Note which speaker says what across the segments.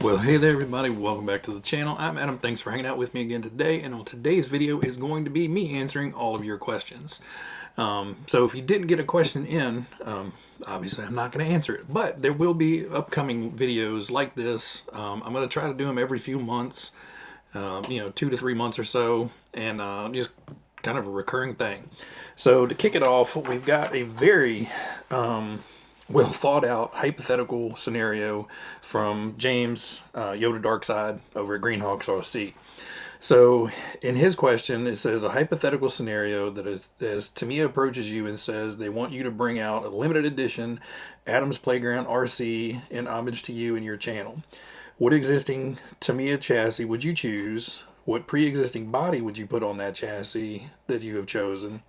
Speaker 1: Well, hey there everybody, welcome back to the channel. I'm Adam, thanks for hanging out with me again today, and on today's video is going to be me answering all of your questions. So if you didn't get a question in, obviously I'm not going to answer it, but there will be upcoming videos like this. I'm going to try to do them every few months, 2 to 3 months or so, and just kind of a recurring thing. So to kick it off, we've got a very well thought out hypothetical scenario from James Yoda Darkside over at Greenhawks RC. So in his question, it says a hypothetical scenario that is, as Tamiya approaches you and says they want you to bring out a limited edition Addams Playground RC in homage to you and your channel. What existing Tamiya chassis would you choose? What pre-existing body would you put on that chassis that you have chosen?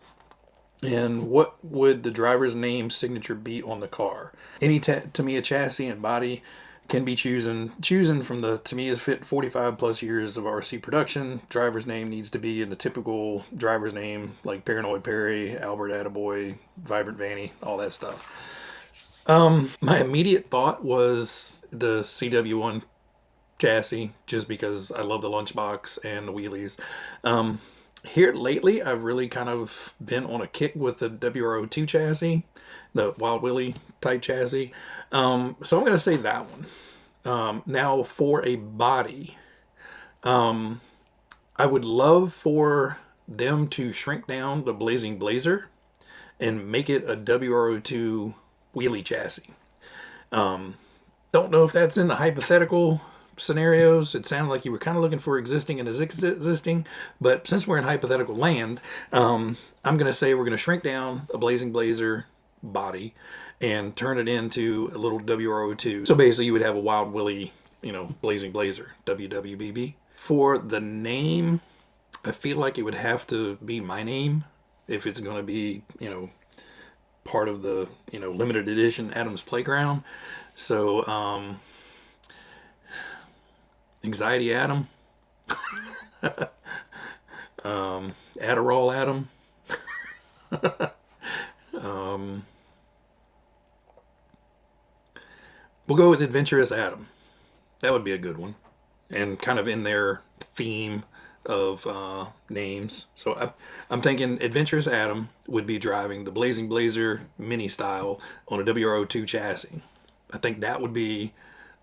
Speaker 1: And what would the driver's name signature be on the car? Any Tamiya chassis and body can be chosen from the Tamiya's fit 45 plus years of RC production. Driver's name needs to be in the typical driver's name, like Paranoid Perry, Albert Attaboy, Vibrant Vanny, all that stuff. My immediate thought was the CW1 chassis, just because I love the lunchbox and the wheelies. Here lately, I've really kind of been on a kick with the WRO2 chassis, the Wild Willie type chassis. So I'm going to say that one. Now for a body, I would love for them to shrink down the Blazing Blazer and make it a WRO2 wheelie chassis. Don't know if that's in the hypothetical scenarios. It sounded like you were kind of looking for existing and existing, but since we're in hypothetical land, I'm going to say we're going to shrink down a Blazing Blazer body and turn it into a little WRO2. So basically you would have a Wild Willie, Blazing Blazer, WWBB. For the name, I feel like it would have to be my name if it's going to be, part of the, limited edition Addams Playground. So, Anxiety Addam, Adderall Addam, we'll go with Adventurous Addam. That would be a good one, and kind of in their theme of names. So I'm thinking Adventurous Addam would be driving the Blazing Blazer mini style on a WRO2 chassis. I think that would be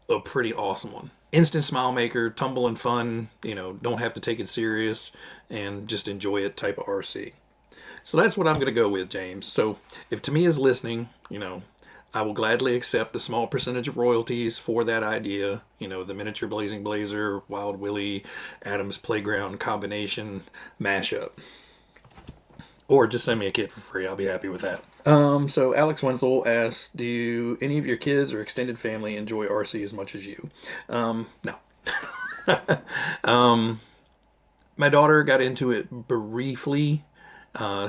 Speaker 1: a pretty awesome one. Instant smile maker, tumble and fun, don't have to take it serious and just enjoy it type of RC. So that's what I'm going to go with, James. So if Tamiya's listening, I will gladly accept a small percentage of royalties for that idea. The miniature Blazing Blazer, Wild Willie, Addams Playground combination mashup. Or just send me a kit for free. I'll be happy with that. So Alex Wenzel asks, do any of your kids or extended family enjoy RC as much as you? No. My daughter got into it briefly.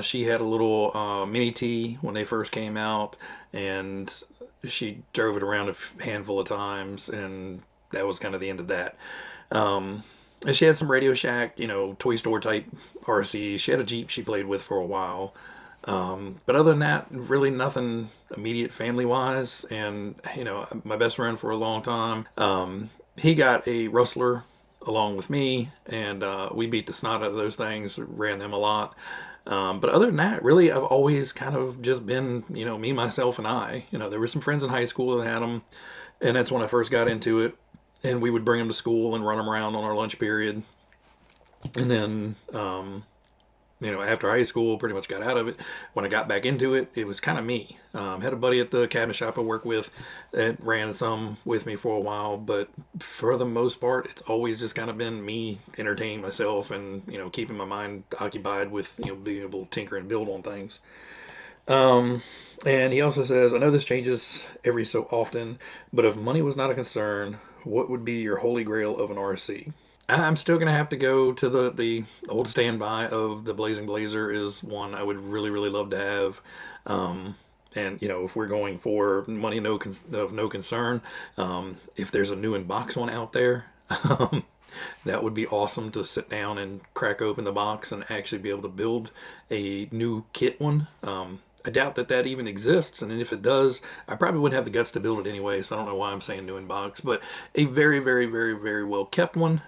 Speaker 1: She had a little Mini T when they first came out, and she drove it around a handful of times, and that was kind of the end of that. And she had some Radio Shack, toy store type RC. She had a Jeep she played with for a while. But other than that, really nothing immediate family wise. And, my best friend for a long time, he got a Rustler along with me, and we beat the snot out of those things, ran them a lot. But other than that, really, I've always kind of just been, me, myself, and I. There were some friends in high school that had them, and that's when I first got into it. And we would bring them to school and run them around on our lunch period. And then, after high school, pretty much got out of it. When I got back into it, it was kind of me. Had a buddy at the cabinet shop I work with that ran some with me for a while, but for the most part, it's always just kind of been me entertaining myself and, keeping my mind occupied with, being able to tinker and build on things. And he also says, I know this changes every so often, but if money was not a concern, what would be your holy grail of an RC? I'm still going to have to go to the old standby of the Blazing Blazer is one I would really, really love to have. And, if we're going for money of no concern, if there's a new in-box one out there, that would be awesome to sit down and crack open the box and actually be able to build a new kit one. I doubt that that even exists, and if it does, I probably wouldn't have the guts to build it anyway, so I don't know why I'm saying new in box. But a very, very, very, very well kept one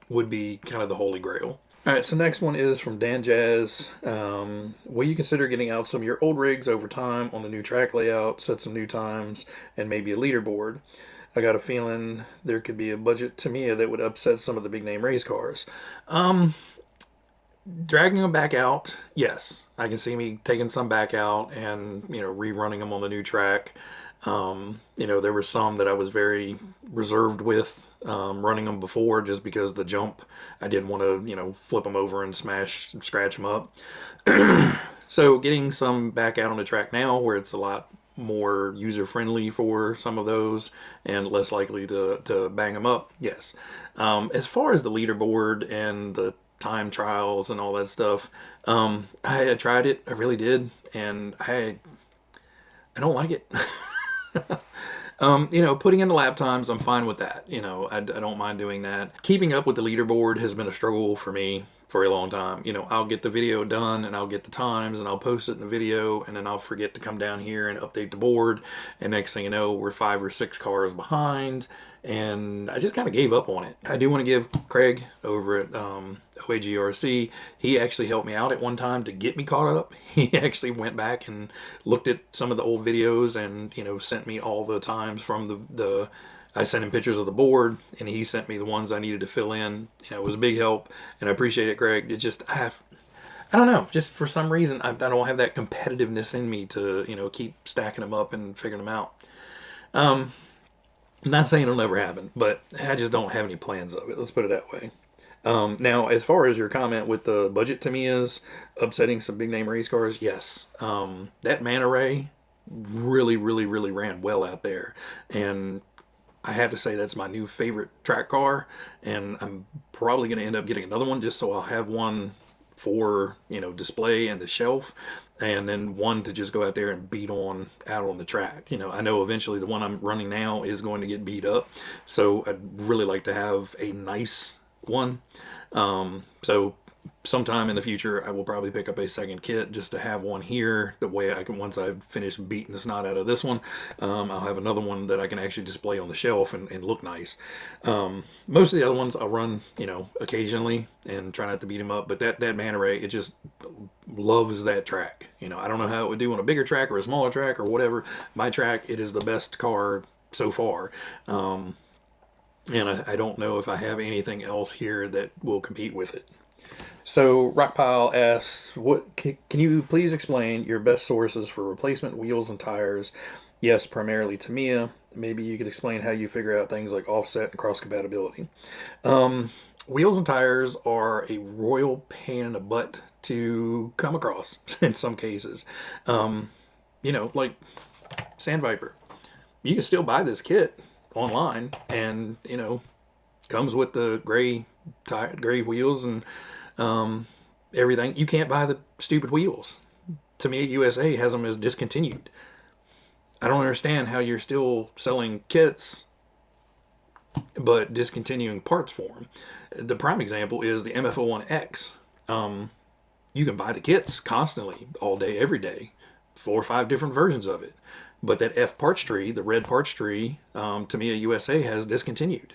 Speaker 1: would be kind of the holy grail. All right, so next one is from Dan Jazz. Will you consider getting out some of your old rigs over time on the new track layout, set some new times, and maybe a leaderboard? I got a feeling there could be a budget Tamiya that would upset some of the big name race cars. Dragging them back out, yes. I can see me taking some back out and, rerunning them on the new track. There were some that I was very reserved with running them before just because the jump, I didn't want to, flip them over and scratch them up. So getting some back out on the track now where it's a lot more user friendly for some of those and less likely to bang them up, yes. As far as the leaderboard and the time trials and all that stuff, I tried it, I really did, and I don't like it. Putting in the lap times, I'm fine with that. I don't mind doing that. Keeping up with the leaderboard has been a struggle for me for a long time. I'll get the video done and I'll get the times and I'll post it in the video, and then I'll forget to come down here and update the board. And next thing you know, we're 5 or 6 cars behind, and I just kind of gave up on it. I do want to give Craig over at OAGRC, he actually helped me out at one time to get me caught up. He actually went back and looked at some of the old videos and, sent me all the times from the I sent him pictures of the board, and he sent me the ones I needed to fill in. It was a big help, and I appreciate it, Craig. It just, I don't know, just for some reason, I don't have that competitiveness in me to, keep stacking them up and figuring them out. I'm not saying it'll never happen, but I just don't have any plans of it. Let's put it that way. Now, as far as your comment with the budget Tamiyas upsetting some big name race cars, yes. That Man Ray really, really, really ran well out there. And I have to say that's my new favorite track car. And I'm probably going to end up getting another one just so I'll have one for, display and the shelf. And then one to just go out there and beat on out on the track. I know eventually the one I'm running now is going to get beat up. So I'd really like to have a nice one. So sometime in the future I will probably pick up a second kit just to have one here. The way I can, once I've finished beating the snot out of this one, I'll have another one that I can actually display on the shelf and look nice. Most of the other ones I'll run, occasionally and try not to beat them up. But that Man Ray, it just loves that track. I don't know how it would do on a bigger track or a smaller track or whatever. My track, it is the best car so far. And I don't know if I have anything else here that will compete with it. So Rockpile asks, can you please explain your best sources for replacement wheels and tires? Yes, primarily Tamiya. Maybe you could explain how you figure out things like offset and cross compatibility. Wheels and tires are a royal pain in the butt to come across in some cases. Like Sandviper. You can still buy this kit online, and comes with the gray wheels and everything. You can't buy the stupid wheels. Tamiya USA has them as discontinued. I don't understand how you're still selling kits but discontinuing parts for them. The prime example is the MF-01X. You can buy the kits constantly, all day, every day, 4 or 5 different versions of it. But that F parts tree, the red parts tree, Tamiya USA has discontinued.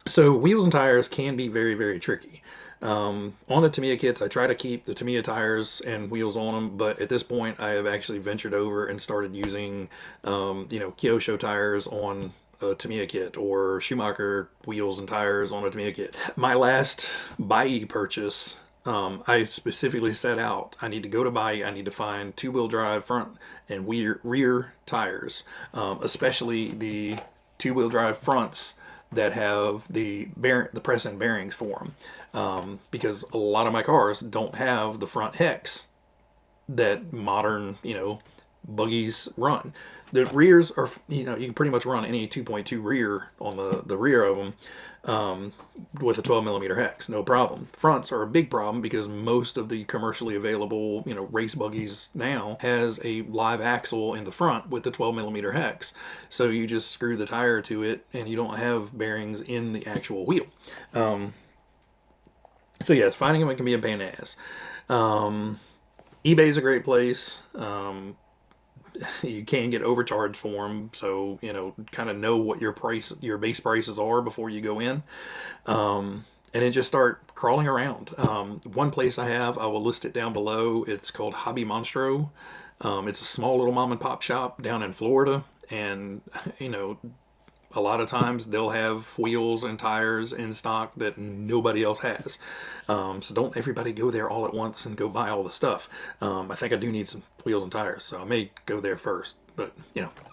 Speaker 1: So wheels and tires can be very, very tricky. On the Tamiya kits, I try to keep the Tamiya tires and wheels on them, but at this point, I have actually ventured over and started using, Kyosho tires on a Tamiya kit, or Schumacher wheels and tires on a Tamiya kit. My last Bai purchase, I specifically set out, I need to go to Bai, I need to find 2-wheel drive front and rear tires, especially the 2-wheel drive fronts that have the press and bearings for them, because a lot of my cars don't have the front hex that modern buggies run. The rears are, you can pretty much run any 2.2 rear on the rear of them with a 12 millimeter hex, no problem. Fronts are a big problem because most of the commercially available, race buggies now has a live axle in the front with the 12 millimeter hex. So you just screw the tire to it and you don't have bearings in the actual wheel. So yes, finding them can be a pain in the ass. eBay's a great place. You can get overcharged for them, so kind of know what your base prices are before you go in, and then just start crawling around. One place I will list it down below. It's called Hobby Monstro. It's a small little mom and pop shop down in Florida, and a lot of times they'll have wheels and tires in stock that nobody else has. So don't everybody go there all at once and go buy all the stuff. I think I do need some wheels and tires, so I may go there first. But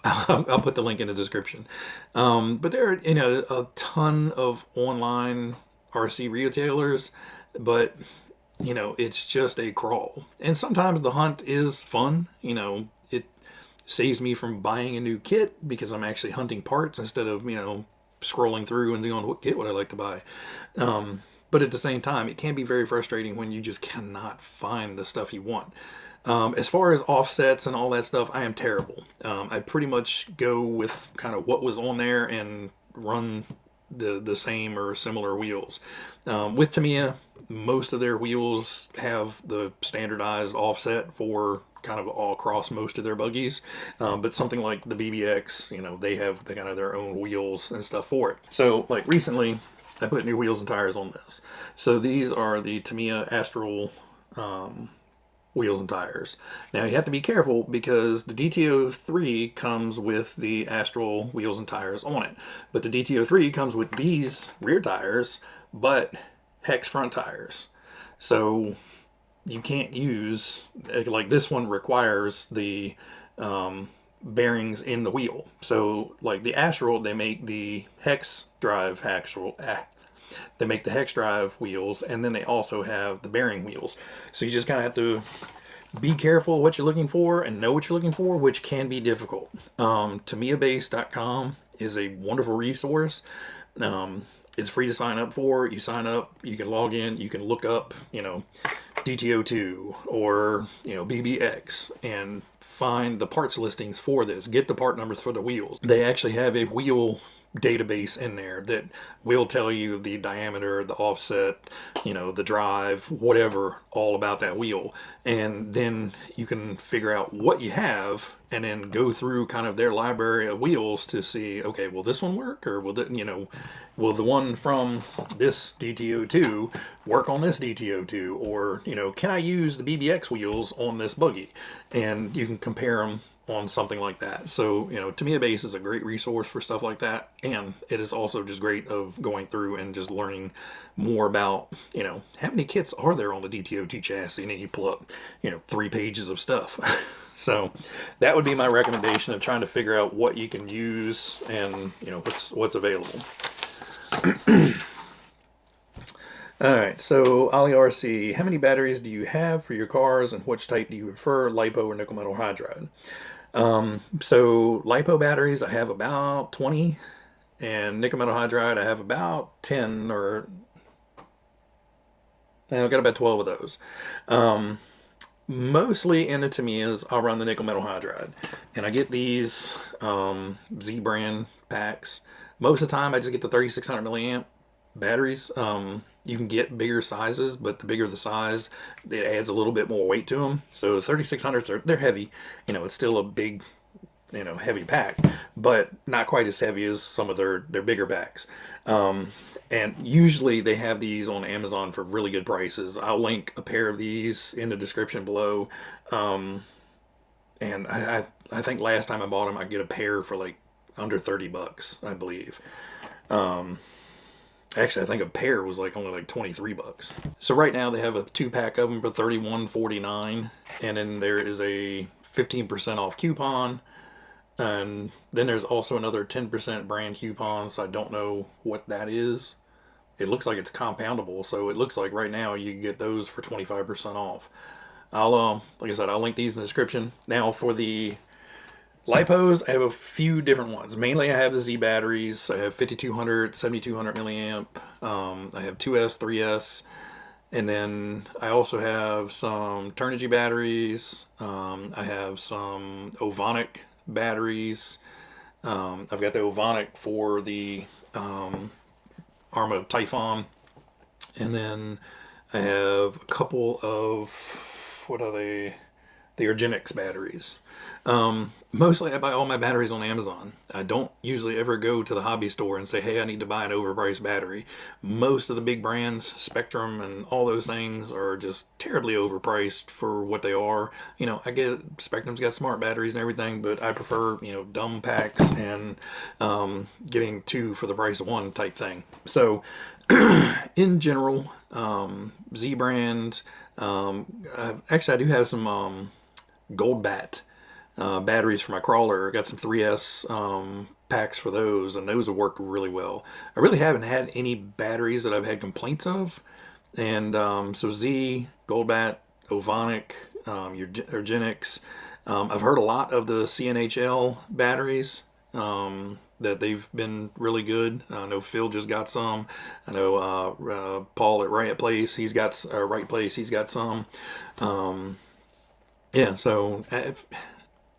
Speaker 1: I'll put the link in the description. But there are a ton of online RC retailers, but it's just a crawl. And sometimes the hunt is fun. It saves me from buying a new kit because I'm actually hunting parts instead of scrolling through and going, what kit would I like to buy. But at the same time, it can be very frustrating when you just cannot find the stuff you want. As far as offsets and all that stuff, I am terrible. I pretty much go with kind of what was on there and run the same or similar wheels. With Tamiya, most of their wheels have the standardized offset for kind of all across most of their buggies, but something like the BBX, they have kind of their own wheels and stuff for it. So like recently, I put new wheels and tires on this. So these are the Tamiya Astral wheels and tires. Now you have to be careful because the DTO3 comes with the Astral wheels and tires on it, but the DTO3 comes with these rear tires but hex front tires. So you can't use, like this one requires the bearings in the wheel. So like the Astral, they make the hex drive they make the hex drive wheels, and then they also have the bearing wheels. So you just kind of have to be careful what you're looking for and know what you're looking for, which can be difficult. TamiyaBase.com is a wonderful resource. It's free to sign up for. You sign up, you can log in, you can look up, DTO2 or, BBX and find the parts listings for this. Get the part numbers for the wheels. They actually have a wheel database in there that will tell you the diameter, the offset, the drive, whatever, all about that wheel. And then you can figure out what you have and then go through kind of their library of wheels to see, okay, will this one work, or will will the one from this DTO2 work on this DTO2, or can I use the BBX wheels on this buggy? And you can compare them on something like that. So, Tamiya Base is a great resource for stuff like that, and it is also just great of going through and just learning more about, how many kits are there on the DTO2 chassis, and then you pull up, 3 pages of stuff. So that would be my recommendation of trying to figure out what you can use and, what's available. All right, so Ali RC, how many batteries do you have for your cars, and which type do you prefer, LiPo or nickel metal hydride? So LiPo batteries, I have about 20, and nickel metal hydride, I have about 10, or I've got about 12 of those. Mostly in the Tamiyas, I'll run the nickel metal hydride, and I get these Z brand packs. Most of the time, I just get the 3600 milliamp batteries. You can get bigger sizes, but the bigger the size, it adds a little bit more weight to them. So the 3600s they're heavy. It's still a big, heavy pack, but not quite as heavy as some of their bigger packs. And usually they have these on Amazon for really good prices. I'll link a pair of these in the description below. And I think last time I bought them, I get a pair for like under $30, I believe. Actually, I think a pair was only like $23. So right now they have a 2-pack of them for $31.49, and then there is a 15% off coupon, and then there's also another 10% brand coupon. So I don't know what that is. It looks like it's compoundable, so it looks like right now you can get those for 25% off. I'll like I said, I'll link these in the description. Now for the LiPos, I have a few different ones. Mainly I have the Z batteries. I have 5200, 7200 milliamp. I have 2S, 3S. And then I also have some Turnigy batteries. I have some Ovonic batteries. I've got the Ovonic for the Arma Typhon. And then I have a couple of, what are they? The Urgenix batteries. Mostly I buy all my batteries on Amazon. I don't usually ever go to the hobby store and say, hey, I need to buy an overpriced battery. Most of the big brands, Spectrum and all those things, are just terribly overpriced for what they are. You know, I get Spectrum's got smart batteries and everything, but I prefer, you know, dumb packs and getting two for the price of one type thing. So, in general, Z brand, actually, I do have some Gold Bat batteries for my crawler. I got some 3S packs for those, and those have worked really well. I really haven't had any batteries that I've had complaints of, and so Z, Gold Bat, Ovonic, Urgenix. I've heard a lot of the CNHL batteries. That they've been really good. I know Phil just got some. I know Paul at Right Place, he's got Right Place, he's got some. Yeah, so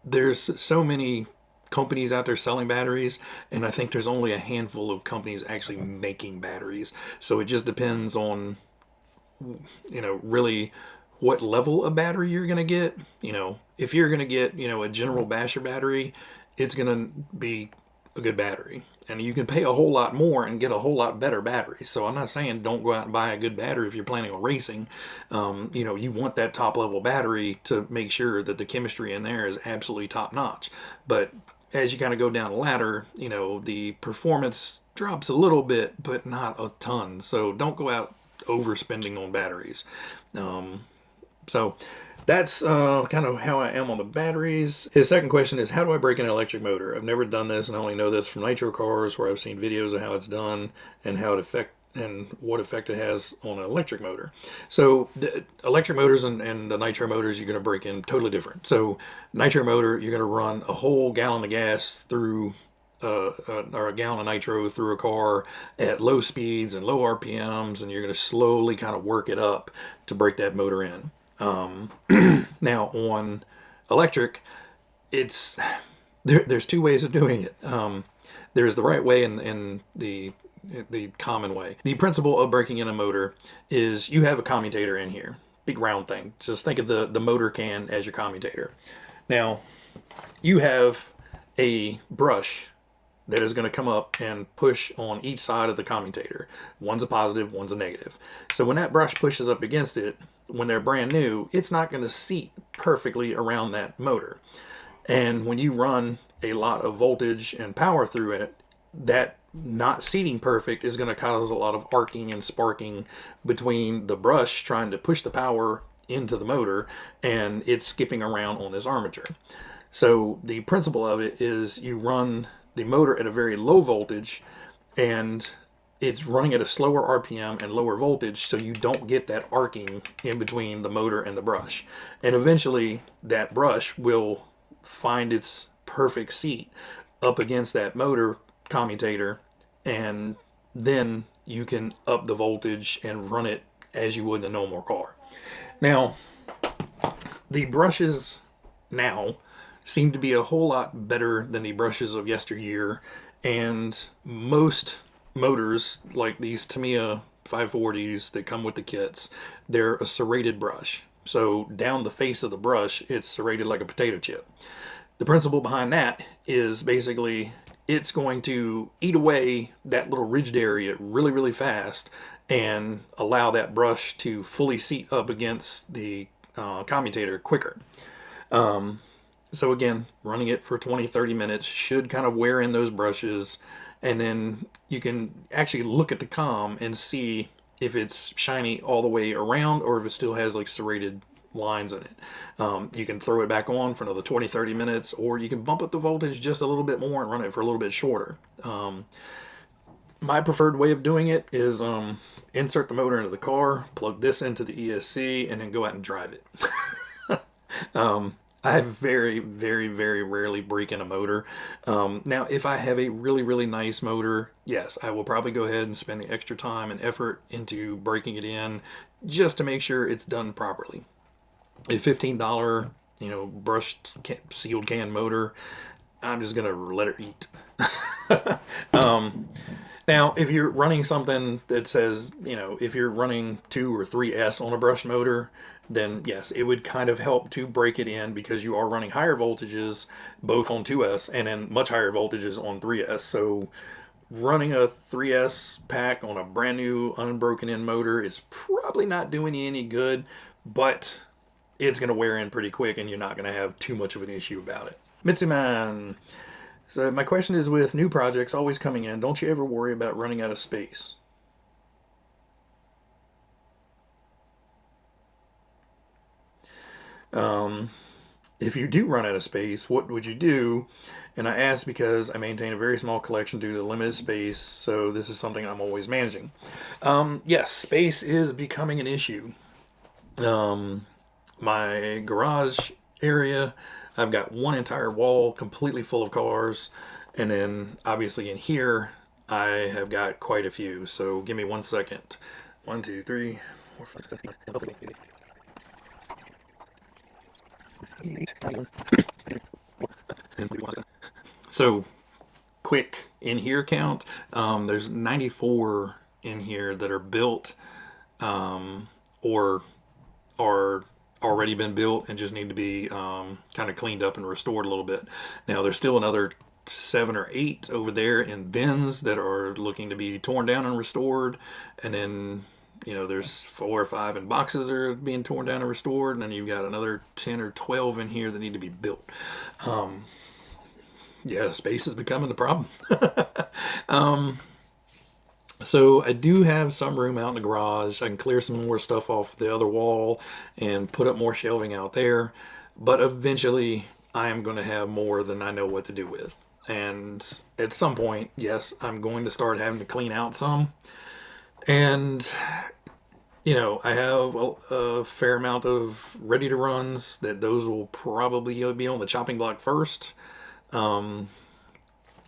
Speaker 1: there's so many companies out there selling batteries, and I think there's only a handful of companies actually making batteries. So it just depends on, you know, really what level of battery you're going to get. You know, if you're going to get, you know, a general basher battery, it's going to be a good battery. And you can pay a whole lot more and get a whole lot better batteries. So I'm not saying don't go out and buy a good battery if you're planning on racing. You know, you want that top level battery to make sure that the chemistry in there is absolutely top notch. But as you kind of go down the ladder, you know, the performance drops a little bit, but not a ton. So don't go out overspending on batteries. So that's kind of how I am on the batteries. His second question is, how do I break an electric motor? I've never done this, and I only know this from nitro cars, where I've seen videos of how it's done and how it affects and what effect it has on an electric motor. So the electric motors and the nitro motors, you're going to break in totally different. So nitro motor, you're going to run a whole gallon of gas through or a gallon of nitro through a car at low speeds and low RPMs, and you're going to slowly kind of work it up to break that motor in. Now on electric, it's there's two ways of doing it. There's the right way and the common way. The principle of breaking in a motor is you have a commutator in here, big round thing. Just think of the motor can as your commutator. Now you have a brush that is going to come up and push on each side of the commutator. One's a positive, one's a negative. So when that brush pushes up against it, when they're brand new, it's not going to seat perfectly around that motor. And when you run a lot of voltage and power through it, that not seating perfect is going to cause a lot of arcing and sparking between the brush trying to push the power into the motor and it's skipping around on this armature. So the principle of it is you run the motor at a very low voltage and it's running at a slower RPM and lower voltage, so you don't get that arcing in between the motor and the brush. And eventually that brush will find its perfect seat up against that motor commutator, and then you can up the voltage and run it as you would in a normal car. Now, the brushes now seem to be a whole lot better than the brushes of yesteryear, and most motors like these Tamiya 540s that come with the kits, they're a serrated brush. So down the face of the brush, it's serrated like a potato chip. The principle behind that is basically it's going to eat away that little ridged area really, really fast and allow that brush to fully seat up against the commutator quicker. So again, running it for 20-30 minutes should kind of wear in those brushes, and then you can actually look at the comm and see if it's shiny all the way around or if it still has like serrated lines in it. You can throw it back on for another 20-30 minutes, or you can bump up the voltage just a little bit more and run it for a little bit shorter. My preferred way of doing it is insert the motor into the car, plug this into the ESC, and then go out and drive it. I very, very, very rarely break in a motor. Now, if I have a really, really nice motor, yes, I will probably go ahead and spend the extra time and effort into breaking it in just to make sure it's done properly. A $15, brushed sealed can motor, I'm just gonna let her eat. Now, if you're running something that says, you know, if you're running 2 or 3S on a brush motor, then yes, it would kind of help to break it in because you are running higher voltages both on 2S and then much higher voltages on 3S. So running a 3S pack on a brand new unbroken in motor is probably not doing you any good, but it's going to wear in pretty quick and you're not going to have too much of an issue about it. Mitsuman. So my question is, with new projects always coming in, don't you ever worry about running out of space? If you do run out of space, what would you do? And I ask because I maintain a very small collection due to limited space, so this is something I'm always managing. Yes, space is becoming an issue. My garage area, I've got one entire wall completely full of cars, and then obviously in here, I have got quite a few. So give me 1 second. 1, 2, 3, 4, 5, 6, 7, 8. So, quick in here count. There's 94 in here that are built or are already been built and just need to be kind of cleaned up and restored a little bit. Now, there's still another 7 or 8 over there in bins that are looking to be torn down and restored, and then you know there's 4 or 5 in boxes that are being torn down and restored, and then you've got another 10 or 12 in here that need to be built. Yeah, space is becoming the problem. So I do have some room out in the garage. I can clear some more stuff off the other wall and put up more shelving out there. But eventually I am going to have more than I know what to do with. And at some point, yes, I'm going to start having to clean out some. And, you know, I have a fair amount of ready to runs that those will probably be on the chopping block first.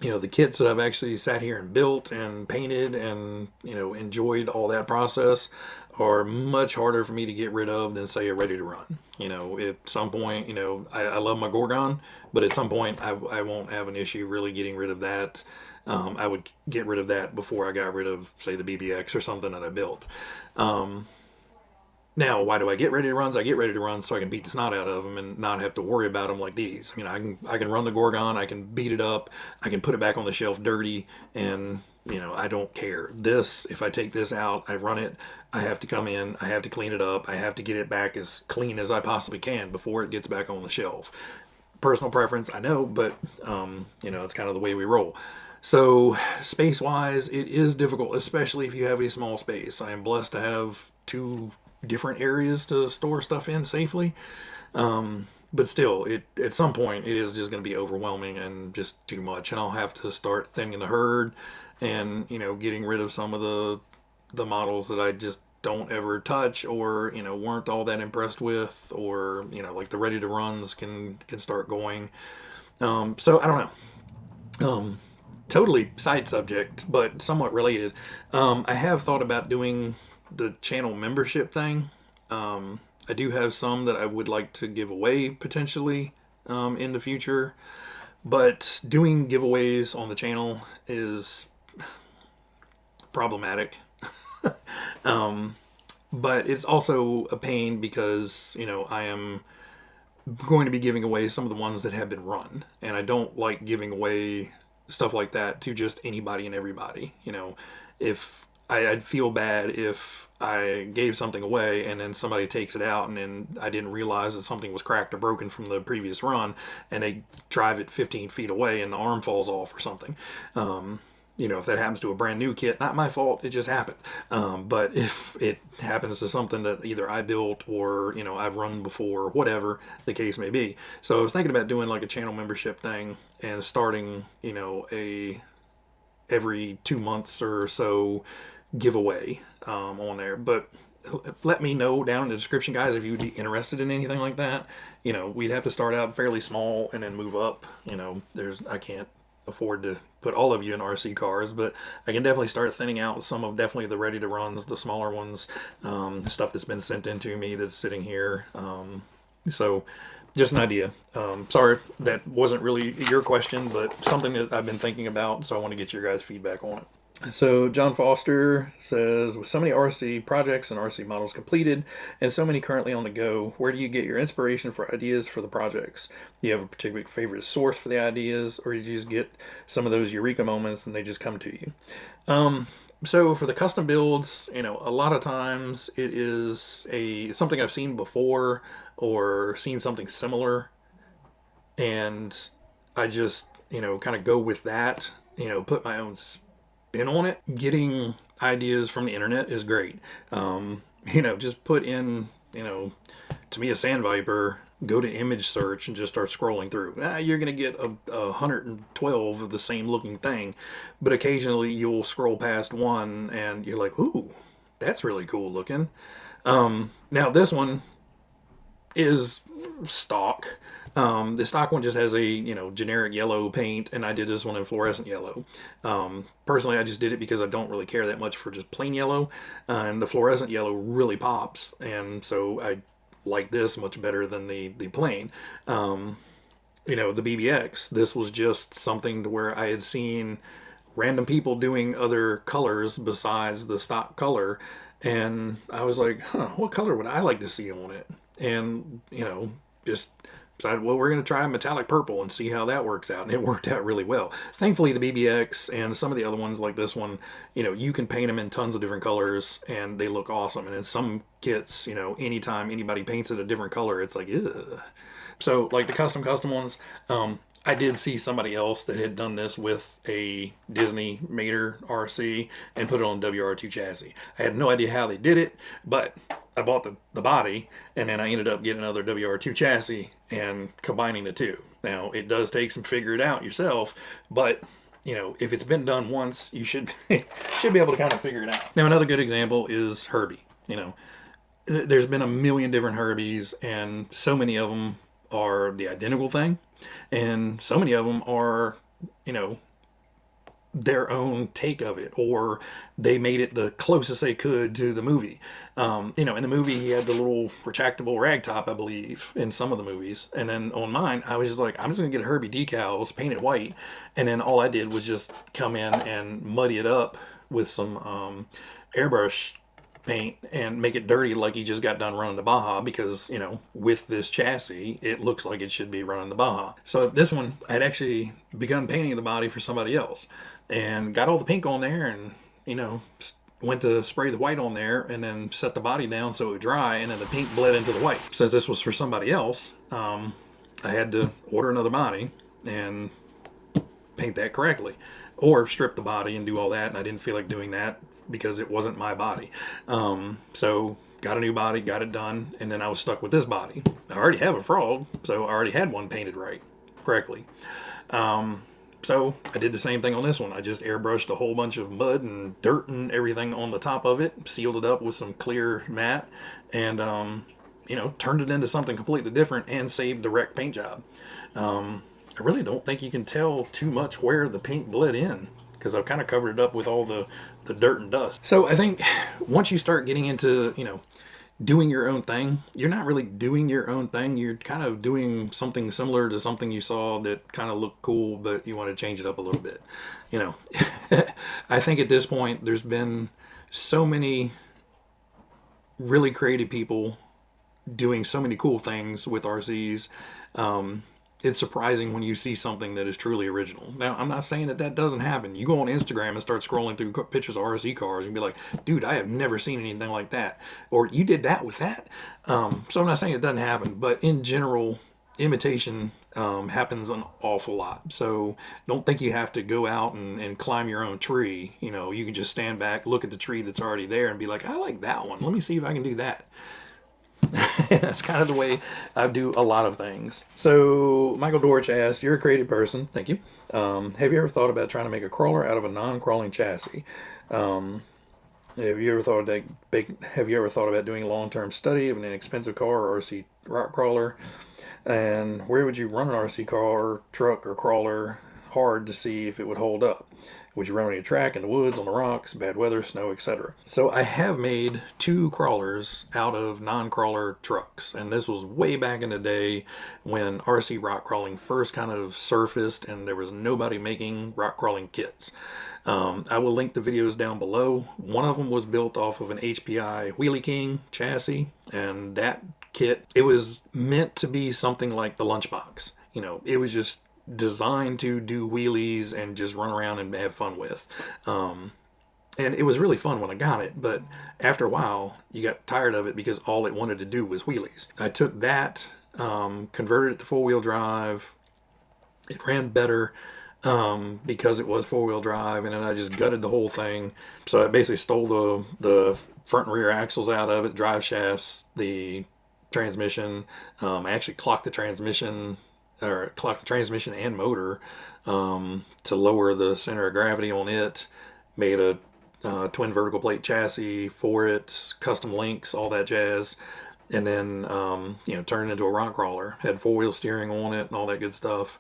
Speaker 1: You know, the kits that I've actually sat here and built and painted and, you know, enjoyed all that process are much harder for me to get rid of than, say, a ready to run. You know, at some point, you know, I love my Gorgon, but at some point I won't have an issue really getting rid of that. I would get rid of that before I got rid of, say, the BBX or something that I built. Now, why do I get ready to runs? I get ready to run so I can beat the snot out of them and not have to worry about them like these. I mean, I can run the Gorgon, I can beat it up, I can put it back on the shelf dirty, and you know I don't care. This, if I take this out, I run it, I have to come in, I have to clean it up, I have to get it back as clean as I possibly can before it gets back on the shelf. Personal preference, I know, but you know it's kind of the way we roll. So space-wise, it is difficult, especially if you have a small space. I am blessed to have 2 different areas to store stuff in safely. But still, at some point it is just going to be overwhelming and just too much, and I'll have to start thinning the herd and you know getting rid of some of the models that I just don't ever touch or you know weren't all that impressed with, or you know like the ready to runs can start going. So I don't know. Totally side subject, but somewhat related. I have thought about doing the channel membership thing. I do have some that I would like to give away potentially in the future, but doing giveaways on the channel is problematic. But it's also a pain because you know I am going to be giving away some of the ones that have been run, and I don't like giving away stuff like that to just anybody and everybody. You know, if I'd feel bad if I gave something away and then somebody takes it out and then I didn't realize that something was cracked or broken from the previous run, and they drive it 15 feet away and the arm falls off or something. You know, if that happens to a brand new kit, not my fault, it just happened. But if it happens to something that either I built or, you know, I've run before, whatever the case may be. So I was thinking about doing like a channel membership thing and starting, you know, every 2 months or so giveaway on there. But let me know down in the description, guys, if you would be interested in anything like that. You know, we'd have to start out fairly small and then move up. You know, I can't afford to put all of you in RC cars, but I can definitely start thinning out some of definitely the ready to runs, the smaller ones, stuff that's been sent in to me that's sitting here. So just an idea. Sorry that wasn't really your question, but something that I've been thinking about, so I want to get your guys' feedback on it. So John Foster says, with so many RC projects and RC models completed and so many currently on the go, where do you get your inspiration for ideas for the projects? Do you have a particular favorite source for the ideas, or do you just get some of those eureka moments and they just come to you? So for the custom builds, a lot of times it is something I've seen before or seen something similar, and I just kind of go with that. Put my own spin on it. Getting ideas from the internet is great. Just put in, to me, a sand viper, go to image search and just start scrolling through. You're going to get 112 of the same looking thing, but occasionally you'll scroll past one and you're like, ooh, that's really cool looking. Now this one is stock. The stock one just has a generic yellow paint, and I did this one in fluorescent yellow. Personally, I just did it because I don't really care that much for just plain yellow, and the fluorescent yellow really pops, and so I like this much better than the plain. The BBX. This was just something to where I had seen random people doing other colors besides the stock color, and I was like, huh, what color would I like to see on it? And just decided, well, we're going to try metallic purple and see how that works out. And it worked out really well. Thankfully, the BBX and some of the other ones like this one, you can paint them in tons of different colors and they look awesome. And in some kits, anytime anybody paints it a different color, it's like, ugh. So like the custom ones, I did see somebody else that had done this with a Disney Mater RC and put it on WR2 chassis. I had no idea how they did it, but I bought the body, and then I ended up getting another WR2 chassis and combining the two. Now, it does take some figure it out yourself, but if it's been done once, you should should be able to kind of figure it out. Now, another good example is Herbie. There's been a million different Herbies, and so many of them are the identical thing, and so many of them are, their own take of it, or they made it the closest they could to the movie. In the movie, he had the little retractable rag top, I believe, in some of the movies. And then on mine, I was just like, I'm just going to get Herbie decals, paint it white. And then all I did was just come in and muddy it up with some airbrush paint and make it dirty like he just got done running the Baja, because with this chassis it looks like it should be running the Baja. So this one I had actually begun painting the body for somebody else and got all the pink on there, and went to spray the white on there and then set the body down so it would dry, and then the pink bled into the white. Since this was for somebody else, I had to order another body and paint that correctly, or strip the body and do all that, and I didn't feel like doing that because it wasn't my body. So got a new body, got it done, and then I was stuck with this body. I already have a frog, so I already had one painted correctly. So I did the same thing on this one. I just airbrushed a whole bunch of mud and dirt and everything on the top of it, sealed it up with some clear matte, and turned it into something completely different and saved the wreck paint job. I really don't think you can tell too much where the paint bled in, because I've kind of covered it up with all the dirt and dust. So I think once you start getting into, doing your own thing, you're not really doing your own thing. You're kind of doing something similar to something you saw that kind of looked cool, but you want to change it up a little bit. I think at this point, there's been so many really creative people doing so many cool things with RCs. It's surprising when you see something that is truly original. Now, I'm not saying that doesn't happen. You go on Instagram and start scrolling through pictures of RC cars and be like, dude, I have never seen anything like that. Or you did that with that. So I'm not saying it doesn't happen, but in general, imitation happens an awful lot. So don't think you have to go out and climb your own tree. You can just stand back, look at the tree that's already there and be like, I like that one. Let me see if I can do that. That's kind of the way I do a lot of things. So Michael Dorch asks, you're a creative person. Thank you. Have you ever thought about trying to make a crawler out of a non-crawling chassis? Have you ever thought about doing a long-term study of an inexpensive car or RC rock crawler? And where would you run an RC car, truck, or crawler hard to see if it would hold up. Would you run on a track, in the woods, on the rocks, bad weather, snow, etc.? So I have made 2 crawlers out of non-crawler trucks, and this was way back in the day when RC rock crawling first kind of surfaced and there was nobody making rock crawling kits. I will link the videos down below. One of them was built off of an HPI Wheelie King chassis, and that kit, it was meant to be something like the Lunchbox. You know, it was just designed to do wheelies and just run around and have fun with. And it was really fun when I got it, but after a while, you got tired of it because all it wanted to do was wheelies. I took that, converted it to 4-wheel drive. It ran better because it was 4-wheel drive, and then I just gutted the whole thing. So I basically stole the front and rear axles out of it, drive shafts, the transmission. I actually clocked the transmission and motor to lower the center of gravity on it. Made a twin vertical plate chassis for it, custom links, all that jazz, and then turned it into a rock crawler. Had 4-wheel steering on it and all that good stuff.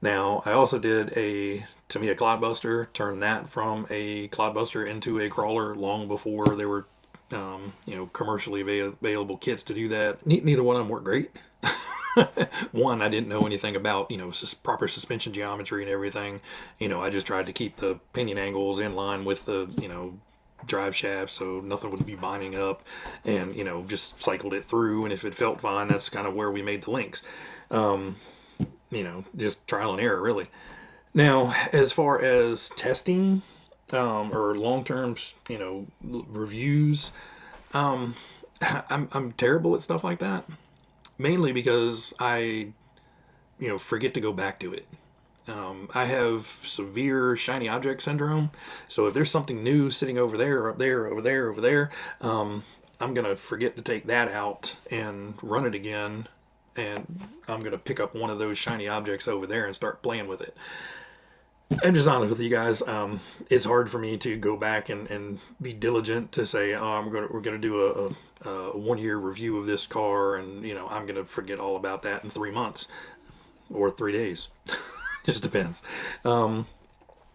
Speaker 1: Now I also did a clodbuster, turned that from a clodbuster into a crawler long before there were commercially available kits to do that. Neither one of them worked great. One, I didn't know anything about, proper suspension geometry and everything. I just tried to keep the pinion angles in line with the, drive shaft so nothing would be binding up, and, just cycled it through. And if it felt fine, that's kind of where we made the links. Just trial and error, really. Now, as far as testing or long-term, reviews, I'm terrible at stuff like that. Mainly because I, forget to go back to it. I have severe shiny object syndrome. So if there's something new sitting over there, up there, over there, over there, I'm going to forget to take that out and run it again. And I'm going to pick up one of those shiny objects over there and start playing with it. I'm just honest with you guys. It's hard for me to go back and be diligent to say, we're going to do a 1-year review of this car, and I'm going to forget all about that in 3 months or 3 days. Just depends. Now,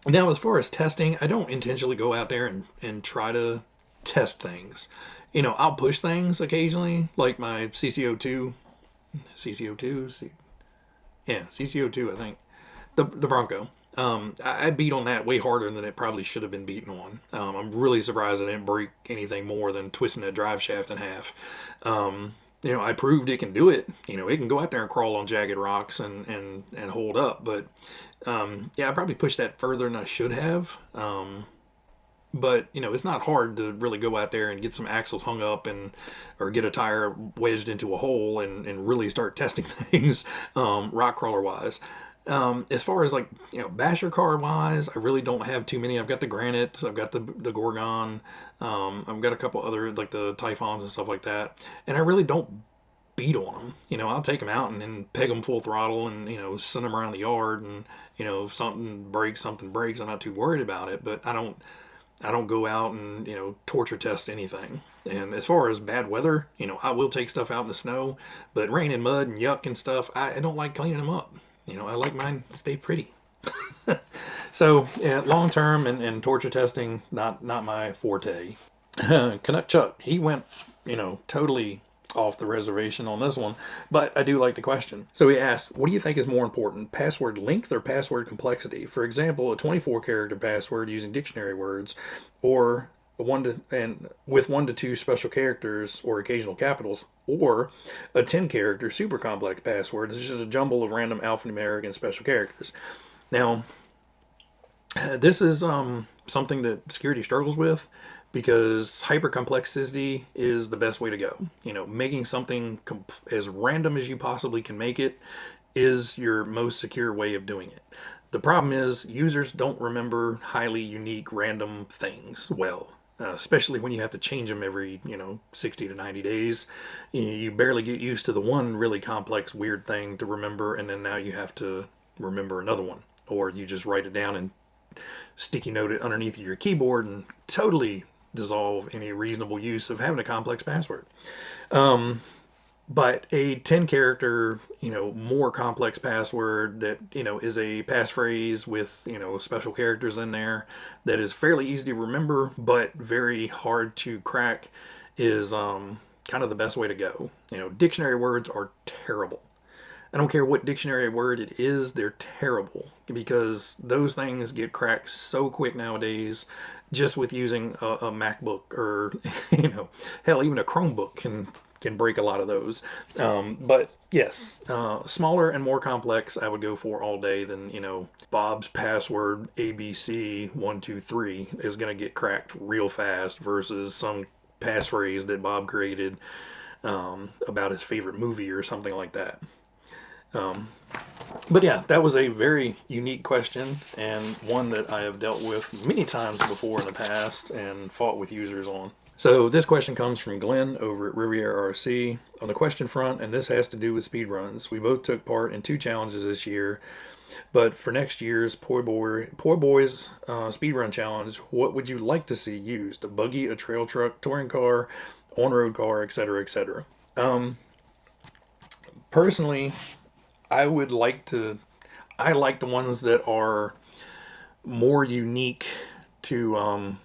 Speaker 1: as far as testing, I don't intentionally go out there and try to test things. I'll push things occasionally, like my CCO2, I think, the Bronco. I beat on that way harder than it probably should have been beaten on. I'm really surprised I didn't break anything more than twisting that drive shaft in half. I proved it can do it. It can go out there and crawl on jagged rocks and hold up. But I probably pushed that further than I should have. But it's not hard to really go out there and get some axles hung up or get a tire wedged into a hole and really start testing things rock crawler wise. As far as basher car wise, I really don't have too many. I've got the Granite, I've got the Gorgon, I've got a couple other like the Typhons and stuff like that, and I really don't beat on them. I'll take them out and peg them full throttle and send them around the yard, and if something breaks, I'm not too worried about it. But I don't go out and torture test anything. And as far as bad weather, I will take stuff out in the snow, but rain and mud and yuck and stuff, I don't like cleaning them up. I like mine to stay pretty. So, long term and torture testing, not my forte. Canuck Chuck, he went, totally off the reservation on this one, but I do like the question. So he asked, what do you think is more important, password length or password complexity? For example, a 24-character password using dictionary words, or with 1 to 2 special characters or occasional capitals, or a 10-character super complex password. This is a jumble of random alphanumeric and special characters. Now, this is something that security struggles with, because hypercomplexity is the best way to go. Making something as random as you possibly can make it is your most secure way of doing it. The problem is users don't remember highly unique random things well. Especially when you have to change them every 60 to 90 days. You barely get used to the one really complex weird thing to remember, and then now you have to remember another one, or you just write it down and sticky note it underneath your keyboard and totally dissolve any reasonable use of having a complex password. But a 10 character, more complex password that, is a passphrase with, special characters in there that is fairly easy to remember, but very hard to crack is kind of the best way to go. Dictionary words are terrible. I don't care what dictionary word it is, they're terrible because those things get cracked so quick nowadays just with using a MacBook or, hell, even a Chromebook can break a lot of those. But yes, smaller and more complex I would go for all day than, Bob's password ABC123 is going to get cracked real fast versus some passphrase that Bob created about his favorite movie or something like that. But yeah, that was a very unique question and one that I have dealt with many times before in the past and fought with users on. So this question comes from Glenn over at Riviera RC. On the question front, and this has to do with speedruns. We both took part in 2 challenges this year, but for next year's Poor Boys speedrun challenge, what would you like to see used? A buggy, a trail truck, touring car, on-road car, etc., etc. Personally, I like the ones that are more unique to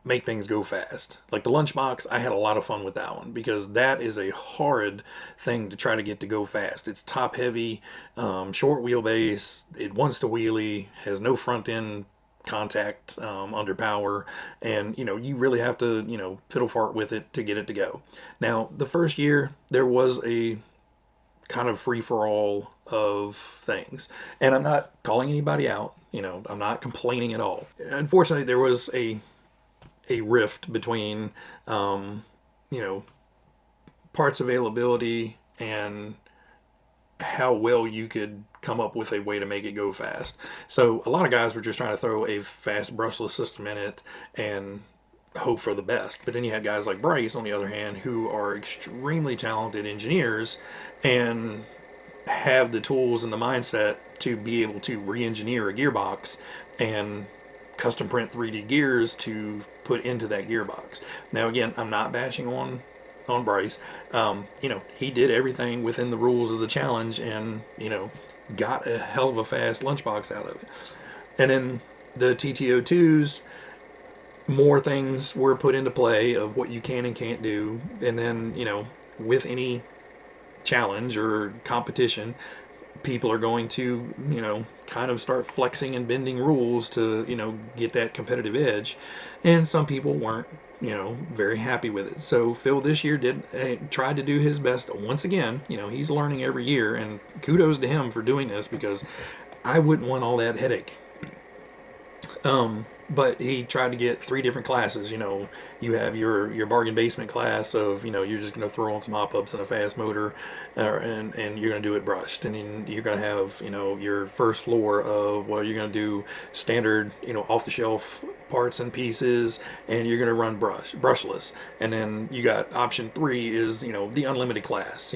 Speaker 1: make things go fast. Like the lunchbox, I had a lot of fun with that one because that is a horrid thing to try to get to go fast. It's top heavy, short wheelbase, it wants to wheelie, has no front end contact under power, and you really have to fiddle fart with it to get it to go. Now the first year there was a kind of free for all of things. And I'm not calling anybody out, I'm not complaining at all. Unfortunately, there was a rift between parts availability and how well you could come up with a way to make it go fast. So a lot of guys were just trying to throw a fast brushless system in it and hope for the best. But then you had guys like Bryce, on the other hand, who are extremely talented engineers and have the tools and the mindset to be able to re-engineer a gearbox and custom print 3D gears to put into that gearbox. Now again, I'm not bashing on Bryce. He did everything within the rules of the challenge and got a hell of a fast lunchbox out of it. And then the TTO2s, more things were put into play of what you can and can't do. And then, with any challenge or competition, people are going to, kind of start flexing and bending rules to, get that competitive edge. And some people weren't, very happy with it. So Phil this year tried to do his best once again. He's learning every year, and kudos to him for doing this because I wouldn't want all that headache. But he tried to get 3 different classes. You have your bargain basement class of, you're just going to throw on some hop-ups and a fast motor, and you're going to do it brushed. And then you're going to have, your first floor of, well, you're going to do standard, off-the-shelf parts and pieces, and you're going to run brushless. And then you got option 3 is, the unlimited class.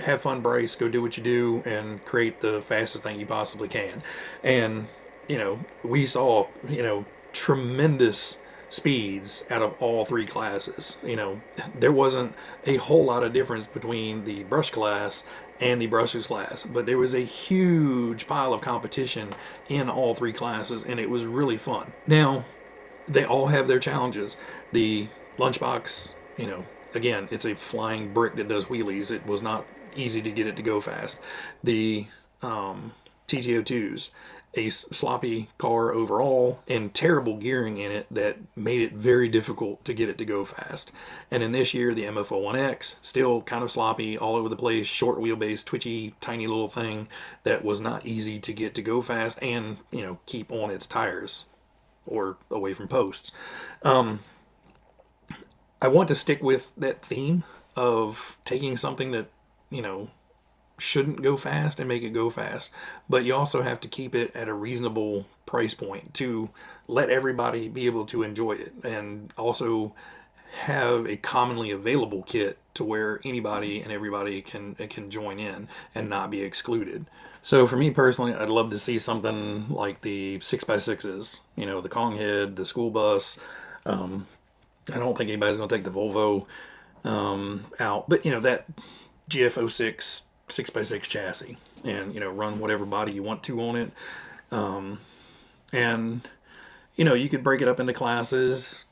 Speaker 1: Have fun, Bryce, go do what you do, and create the fastest thing you possibly can. And we saw, tremendous speeds out of all 3 classes. There wasn't a whole lot of difference between the brush class and the brushless class, but there was a huge pile of competition in all 3 classes, and it was really fun. Now, they all have their challenges. The lunchbox, again, it's a flying brick that does wheelies. It was not easy to get it to go fast. The TTO2s, a sloppy car overall and terrible gearing in it that made it very difficult to get it to go fast. And in this year, the MF-01X, still kind of sloppy, all over the place, short wheelbase, twitchy, tiny little thing that was not easy to get to go fast and, keep on its tires or away from posts. I want to stick with that theme of taking something that, shouldn't go fast and make it go fast, but you also have to keep it at a reasonable price point to let everybody be able to enjoy it, and also have a commonly available kit to where anybody and everybody can join in and not be excluded. So for me personally, I'd love to see something like the 6x6s, the Kong head, the school bus. I don't think anybody's going to take the Volvo out, but that GF06 6x6 chassis, and run whatever body you want to on it. And you could break it up into classes,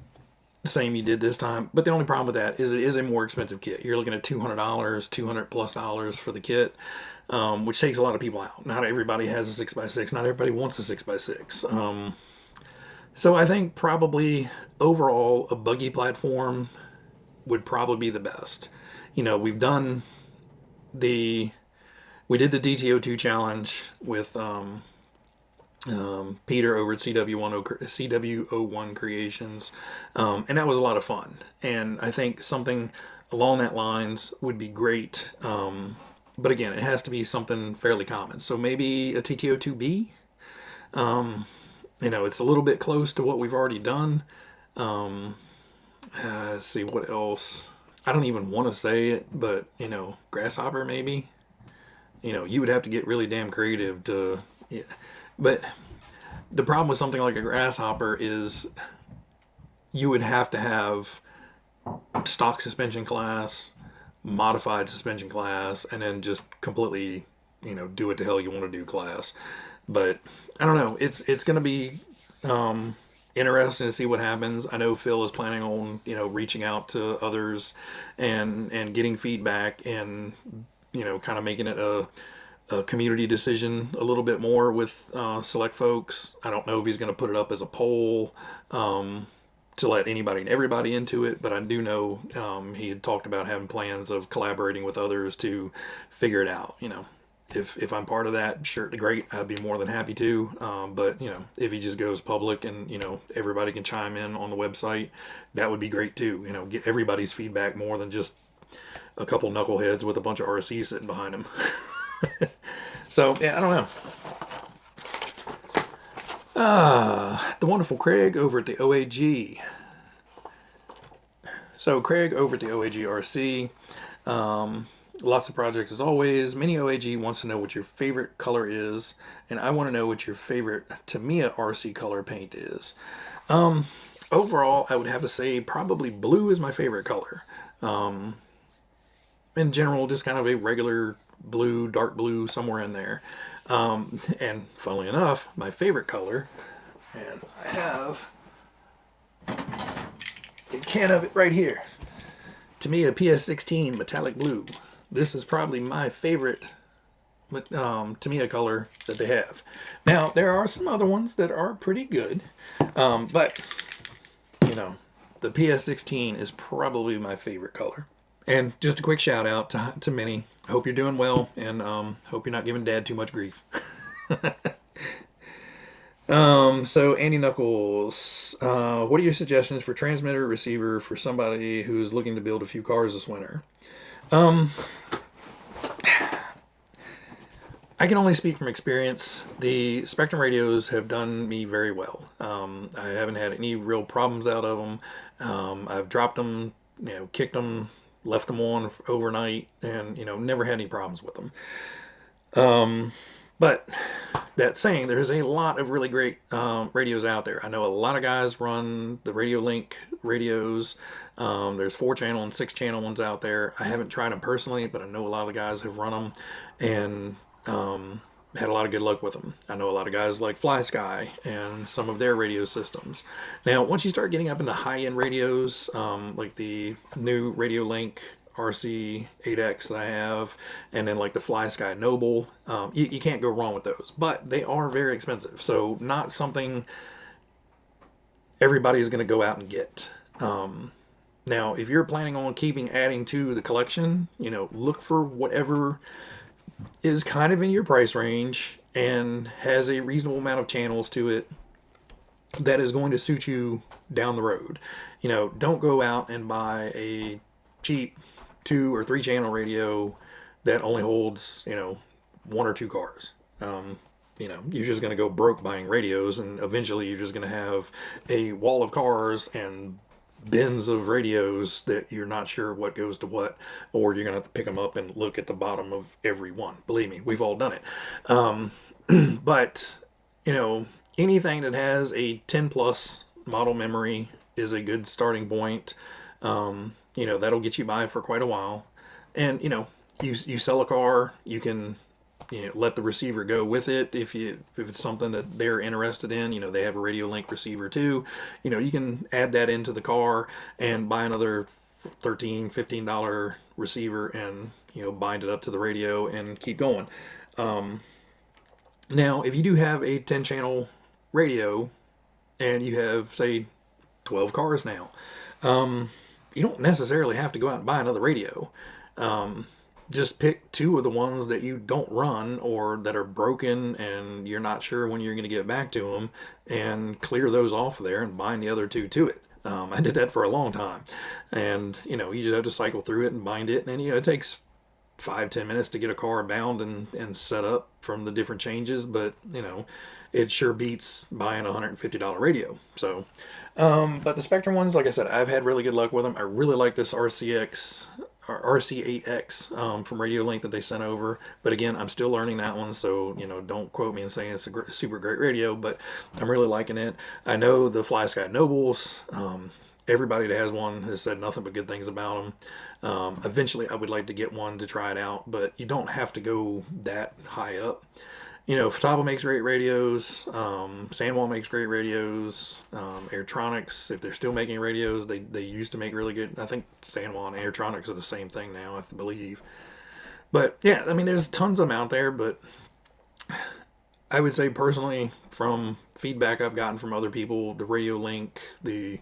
Speaker 1: same you did this time. But the only problem with that is it is a more expensive kit. You're looking at $200, $200+ for the kit, which takes a lot of people out. Not everybody has a 6x6. Not everybody wants a 6x6. So I think probably overall a buggy platform would probably be the best. We've done we did the DTO2 challenge with Peter over at CW01 Creations, and that was a lot of fun. And I think something along that lines would be great. But again, it has to be something fairly common. So maybe a TTO2B. It's a little bit close to what we've already done. Let's see what else. I don't even want to say it, but Grasshopper maybe. You would have to get really damn creative to. Yeah. But the problem with something like a Grasshopper is you would have to have stock suspension class, modified suspension class, and then just completely, do what the hell you want to do class. But I don't know. It's going to be interesting to see what happens. I know Phil is planning on, reaching out to others and getting feedback and, kind of making it a community decision a little bit more with select folks. I don't know if he's going to put it up as a poll to let anybody and everybody into it, but I do know he had talked about having plans of collaborating with others to figure it out. If I'm part of that, sure, great, I'd be more than happy to. But if he just goes public and everybody can chime in on the website, that would be great too. Get everybody's feedback more than just a couple knuckleheads with a bunch of RC sitting behind him. So yeah, I don't know. The wonderful Craig over at the OAG. So Craig over at the OAG RC. Lots of projects as always. Mini OAG wants to know what your favorite color is, and I want to know what your favorite Tamiya RC color paint is. Overall, I would have to say probably blue is my favorite color. In general, just kind of a regular blue, dark blue, somewhere in there. And funnily enough, my favorite color, and I have a can of it right here. Tamiya PS16 metallic blue. This is probably my favorite Tamiya color that they have. Now, there are some other ones that are pretty good, but the PS16 is probably my favorite color. And just a quick shout out to Minnie. Hope you're doing well, and hope you're not giving Dad too much grief. So Andy Knuckles, what are your suggestions for transmitter receiver for somebody who's looking to build a few cars this winter? I can only speak from experience. The Spectrum radios have done me very well. I haven't had any real problems out of them. I've dropped them, kicked them, left them on overnight, and never had any problems with them. But that saying, there's a lot of really great radios out there. I know a lot of guys run the Radio Link radios. There's 4-channel and 6-channel ones out there. I haven't tried them personally, but I know a lot of the guys have run them and had a lot of good luck with them. I know a lot of guys like Fly Sky and some of their radio systems. Now, once you start getting up into high-end radios, like the new Radio Link RC 8X that I have, and then like the Fly Sky Noble, you can't go wrong with those. But they are very expensive, so not something everybody is going to go out and get. Now, if you're planning on adding to the collection, look for whatever is kind of in your price range and has a reasonable amount of channels to it that is going to suit you down the road. Don't go out and buy a cheap 2 or 3 channel radio that only holds 1 or 2 cars. You're just going to go broke buying radios, and eventually you're just going to have a wall of cars and bins of radios that you're not sure what goes to what, or you're going to have to pick them up and look at the bottom of every one. Believe me, we've all done it. But anything that has a 10 plus model memory is a good starting point. That'll get you by for quite a while. And you sell a car, you can, you know, let the receiver go with it if it's something that they're interested in. You know, they have a radio link receiver too. You know, you can add that into the car and buy another $13-15 receiver and, you know, bind it up to the radio and keep going. Now, if you do have a 10 channel radio and you have, say, 12 cars now, you don't necessarily have to go out and buy another radio. Just pick two of the ones that you don't run or that are broken and you're not sure when you're going to get back to them, and clear those off there and bind the other two to it. I did that for a long time, and you know, you just have to cycle through it and bind it, and you know, it takes 5-10 minutes to get a car bound and set up from the different changes, but you know, it sure beats buying a $150 radio. So but the Spectrum ones, like I said, I've had really good luck with them. I really like this RC8X from Radio Link that they sent over. But again, I'm still learning that one, so you know, don't quote me and saying it's a super great radio. But I'm really liking it. I know the Fly Sky Nobles. Everybody that has one has said nothing but good things about them. Eventually, I would like to get one to try it out, but you don't have to go that high up. You know, Futaba makes great radios. Sanwa makes great radios. Airtronics, if they're still making radios, they used to make really good. I think Sanwa and Airtronics are the same thing now, I believe. But yeah, I mean, there's tons of them out there. But I would say personally, from feedback I've gotten from other people, the Radio Link, it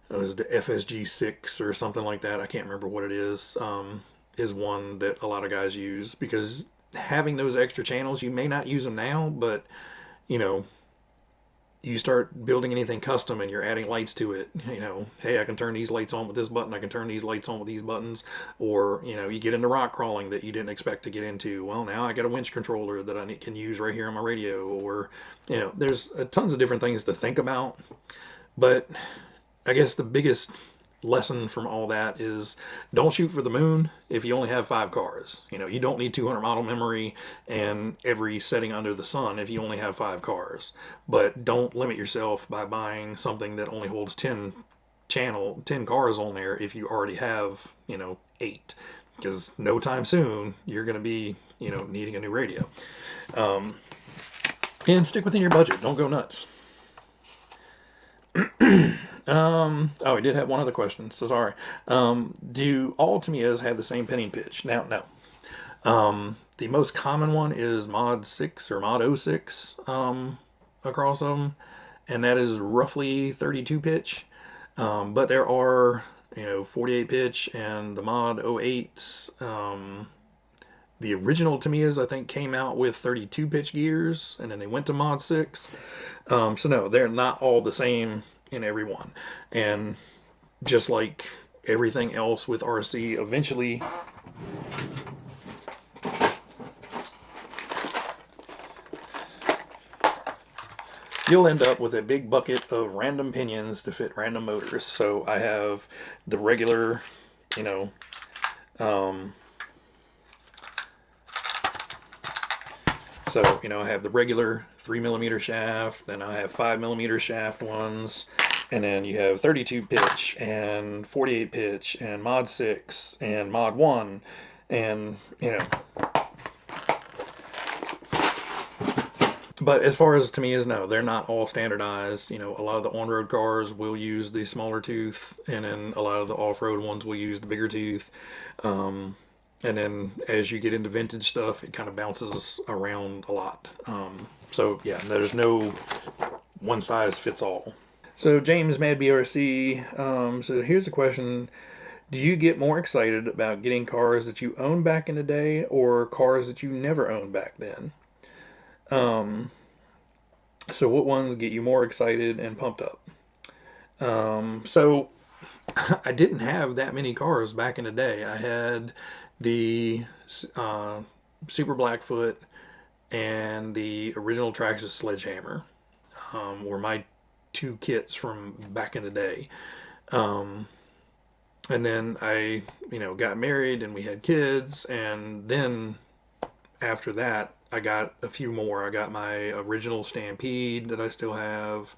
Speaker 1: was the FSG6 or something like that. I can't remember what it is one that a lot of guys use, because having those extra channels, you may not use them now, but you know, you start building anything custom and you're adding lights to it. You know, hey, I can turn these lights on with this button, I can turn these lights on with these buttons. Or you know, you get into rock crawling that you didn't expect to get into. Well, now I got a winch controller that I can use right here on my radio. Or you know, there's tons of different things to think about. But I guess the biggest lesson from all that is, don't shoot for the moon if you only have 5 cars. You know, you don't need 200 model memory and every setting under the sun if you only have 5 cars. But don't limit yourself by buying something that only holds 10 cars on there if you already have, you know, 8, because no time soon you're going to be, you know, needing a new radio. And stick within your budget, don't go nuts. Oh, we did have one other question, so sorry. Do all Tamiyas have the same pinning pitch? Now, no. The most common one is Mod 6 or Mod 06 across them, and that is roughly 32 pitch. But there are, you know, 48 pitch, and the Mod 08s. The original Tamiyas, I think, came out with 32 pitch gears, and then they went to Mod 6. So no, they're not all the same in every one. And just like everything else with RC, eventually you'll end up with a big bucket of random pinions to fit random motors. So I have the regular, you know, so, you know, I have the regular 3mm shaft, then I have 5mm shaft ones, and then you have 32 pitch and 48 pitch and Mod 6 and Mod 1, and, you know. But as far as Tamiyas, no, they're not all standardized. You know, a lot of the on-road cars will use the smaller tooth, and then a lot of the off-road ones will use the bigger tooth. And then as you get into vintage stuff, it kind of bounces around a lot. So yeah, there's no one size fits all. So James Mad BRC, so here's a question. Do you get more excited about getting cars that you owned back in the day or cars that you never owned back then? So what ones get you more excited and pumped up? So I didn't have that many cars back in the day. I had the Super Blackfoot and the original Traxxas Sledgehammer were my 2 kits from back in the day. And then I, you know, got married and we had kids, and then after that I got a few more. I got my original Stampede that I still have,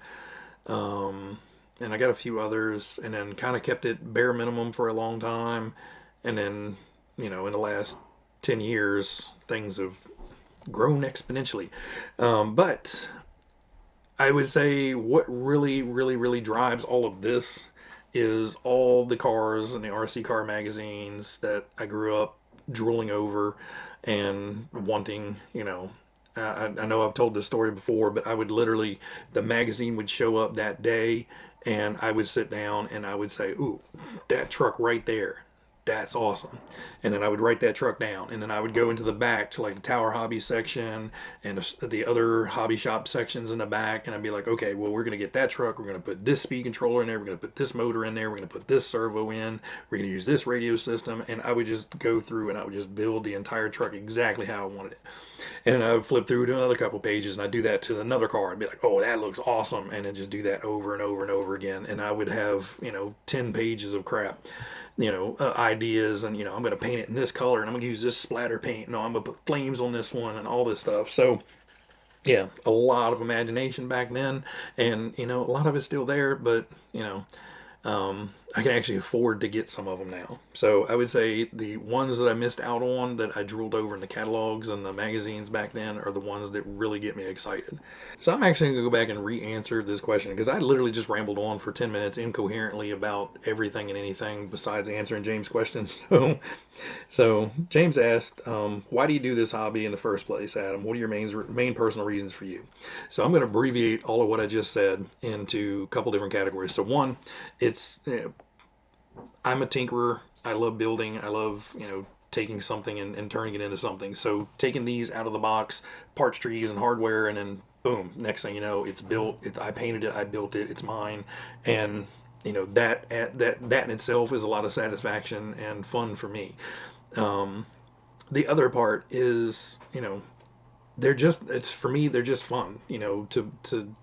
Speaker 1: and I got a few others, and then kind of kept it bare minimum for a long time, and then, you know, in the last 10 years, things have grown exponentially. But I would say what really drives all of this is all the cars and the RC car magazines that I grew up drooling over and wanting, I know I've told this story before, but I would literally, the magazine would show up that day and I would sit down and I would say, ooh, that truck right there, that's awesome. And then I would write that truck down. And then I would go into the back to like the Tower Hobby section and the other hobby shop sections in the back. And I'd be like, okay, well, we're going to get that truck. We're going to put this speed controller in there. We're going to put this motor in there. We're going to put this servo in. We're going to use this radio system. And I would just go through and I would just build the entire truck exactly how I wanted it. And then I would flip through to another couple pages and I'd do that to another car and be like, oh, that looks awesome. And then just do that over and over and over again. And I would have, 10 pages of crap. Ideas, and I'm going to paint it in this color and I'm going to use this splatter paint. No, I'm going to put flames on this one and all this stuff. So yeah, a lot of imagination back then, and a lot of it's still there, but I can actually afford to get some of them now. So I would say the ones that I missed out on that I drooled over in the catalogs and the magazines back then are the ones that really get me excited. So I'm actually going to go back and re-answer this question because I literally just rambled on for 10 minutes incoherently about everything and anything besides answering James' questions. So James asked, why do you do this hobby in the first place, Adam? What are your main personal reasons for you? So I'm going to abbreviate all of what I just said into a couple different categories. So one, it's I'm a tinkerer. I love building. I love, taking something and turning it into something. So taking these out of the box, parts trees and hardware, and then boom, next thing you know, it's built. I painted it. I built it. It's mine. And that in itself is a lot of satisfaction and fun for me. The other part is, they're just fun, to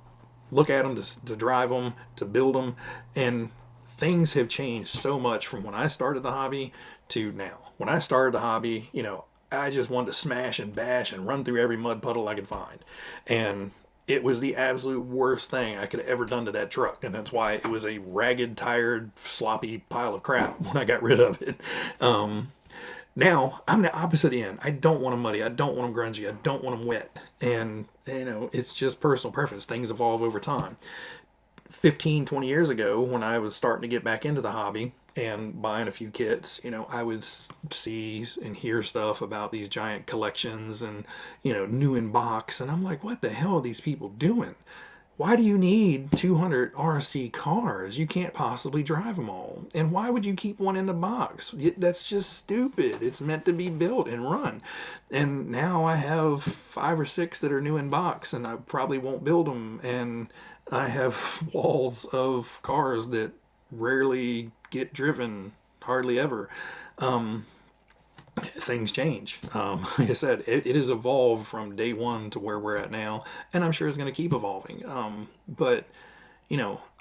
Speaker 1: look at them, to drive them, to build them. And things have changed so much from when I started the hobby to now. When I started the hobby, I just wanted to smash and bash and run through every mud puddle I could find. And it was the absolute worst thing I could have ever done to that truck. And that's why it was a ragged, tired, sloppy pile of crap when I got rid of it. Now, I'm the opposite end. I don't want them muddy. I don't want them grungy. I don't want them wet. And, it's just personal preference. Things evolve over time. 15, 20 years ago, when I was starting to get back into the hobby and buying a few kits, I would see and hear stuff about these giant collections and, new in box. And I'm like, what the hell are these people doing? Why do you need 200 RC cars? You can't possibly drive them all. And why would you keep one in the box? That's just stupid. It's meant to be built and run. And now I have 5 or 6 that are new in box, and I probably won't build them. And I have walls of cars that rarely get driven, hardly ever. Things change. Like I said, it has evolved from day one to where we're at now, and I'm sure it's going to keep evolving. But